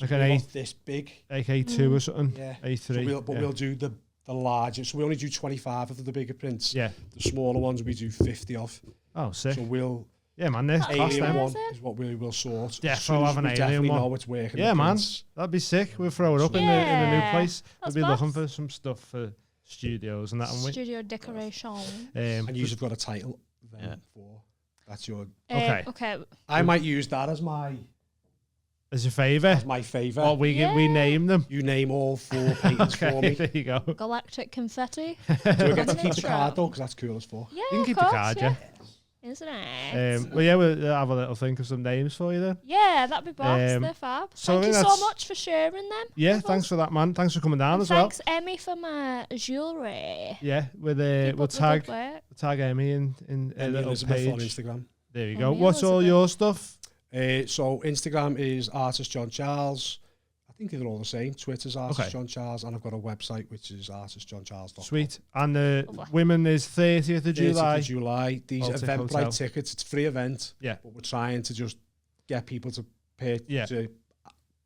like an A, this big. Like A2 or something. Yeah. A3. So we'll do the larger. So we only do 25 of the bigger prints. Yeah. The smaller ones we do 50 of. Oh, sick. So we'll... Yeah, man, this alien one is what we will sort. Definitely have an alien one. Know it's working. Yeah, man, that'd be sick. We'll throw it up in the new place. We'll be looking for some stuff for studios and that. Studio decoration. And you've got a title then for that's your. Okay. Okay. I might use that as my. As your favourite? As my favourite. Well, we name them. You name all 4 paintings for me. There you go. Galactic confetti. Do I get to keep the card though? Because that's cool as fuck. Yeah, you can keep the card, yeah. Isn't it? Well, yeah, we'll have a little think of some names for you then. Yeah, that'd be boss. They're fab. So thank you so much for sharing them. Yeah, thanks for that, man. Thanks for coming down as well. Thanks, Emmy, for my jewellery. Yeah, we'll tag Emmy in a little page on Instagram. There you go. What's all your stuff? So Instagram is Artist John Charles. I think they're all the same. Twitter's Artist John Charles, and I've got a website which is artistjohncharles.com. Sweet. And women is 30th of July. 30th of July. These Eventbrite tickets. It's a free event. Yeah. But we're trying to just get people to pay to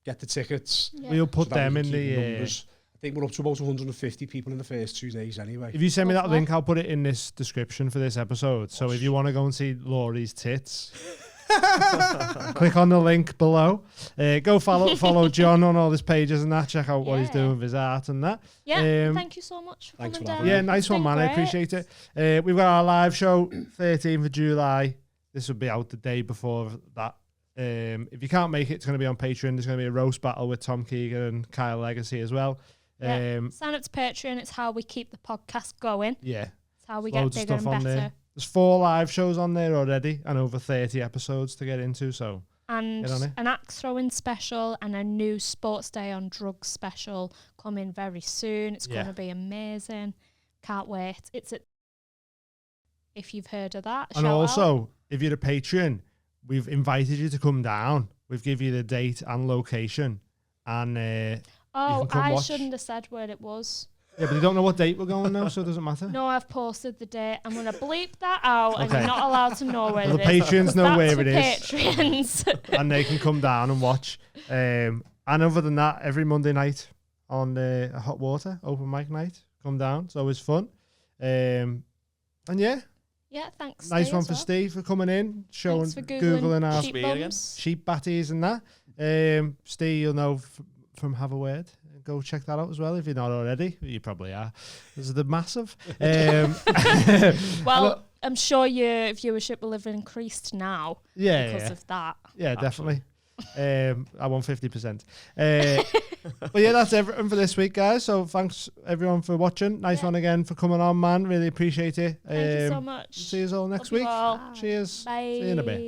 get the tickets. Yeah. We'll put them in the numbers. I think we're up to about 150 people in the first 2 days anyway. If you send me that link, I'll put it in this description for this episode. So if you want to go and see Laurie's tits, click on the link below. Go follow John on all his pages and that. Check out what he's doing with his art and that. Yeah, thank you so much for coming down. Yeah, nice one, man. Great. I appreciate it. We've got our live show 13th of July. This will be out the day before that. If you can't make it, it's going to be on Patreon. There's going to be a roast battle with Tom Keegan and Kyle Legacy as well. Sign up to Patreon. It's how we keep the podcast going. Yeah. It's how we get bigger and better. There. There's 4 live shows on there already and over 30 episodes to get into. So and an axe throwing special and a new Sports Day on Drugs special coming very soon. It's going to be amazing. Can't wait. It's if you've heard of that. And also, if you're a patron, we've invited you to come down. We've given you the date and location. And I shouldn't have said where it was. Yeah, but you don't know what date we're going now, so it doesn't matter. No, I've posted the date. I'm going to bleep that out, and you're not allowed to know where it is. The patrons know where it is. Patrons. And they can come down and watch. And other than that, every Monday night on Hot Water, open mic night, come down. It's always fun. And yeah. Yeah, thanks. Nice Steve one for Steve for coming in, showing Googling our sheep batties and that. Steve, you'll know from Have a Word. Go check that out as well if you're not already. You probably are. This is the massive. Well, I'm sure your viewership will have increased now because of that. Yeah, definitely. I want 50%. But yeah, that's everything for this week, guys. So thanks everyone for watching. Nice one again for coming on, man. Really appreciate it. Thank you so much. See you all next week. Cheers. Bye. See you in a bit.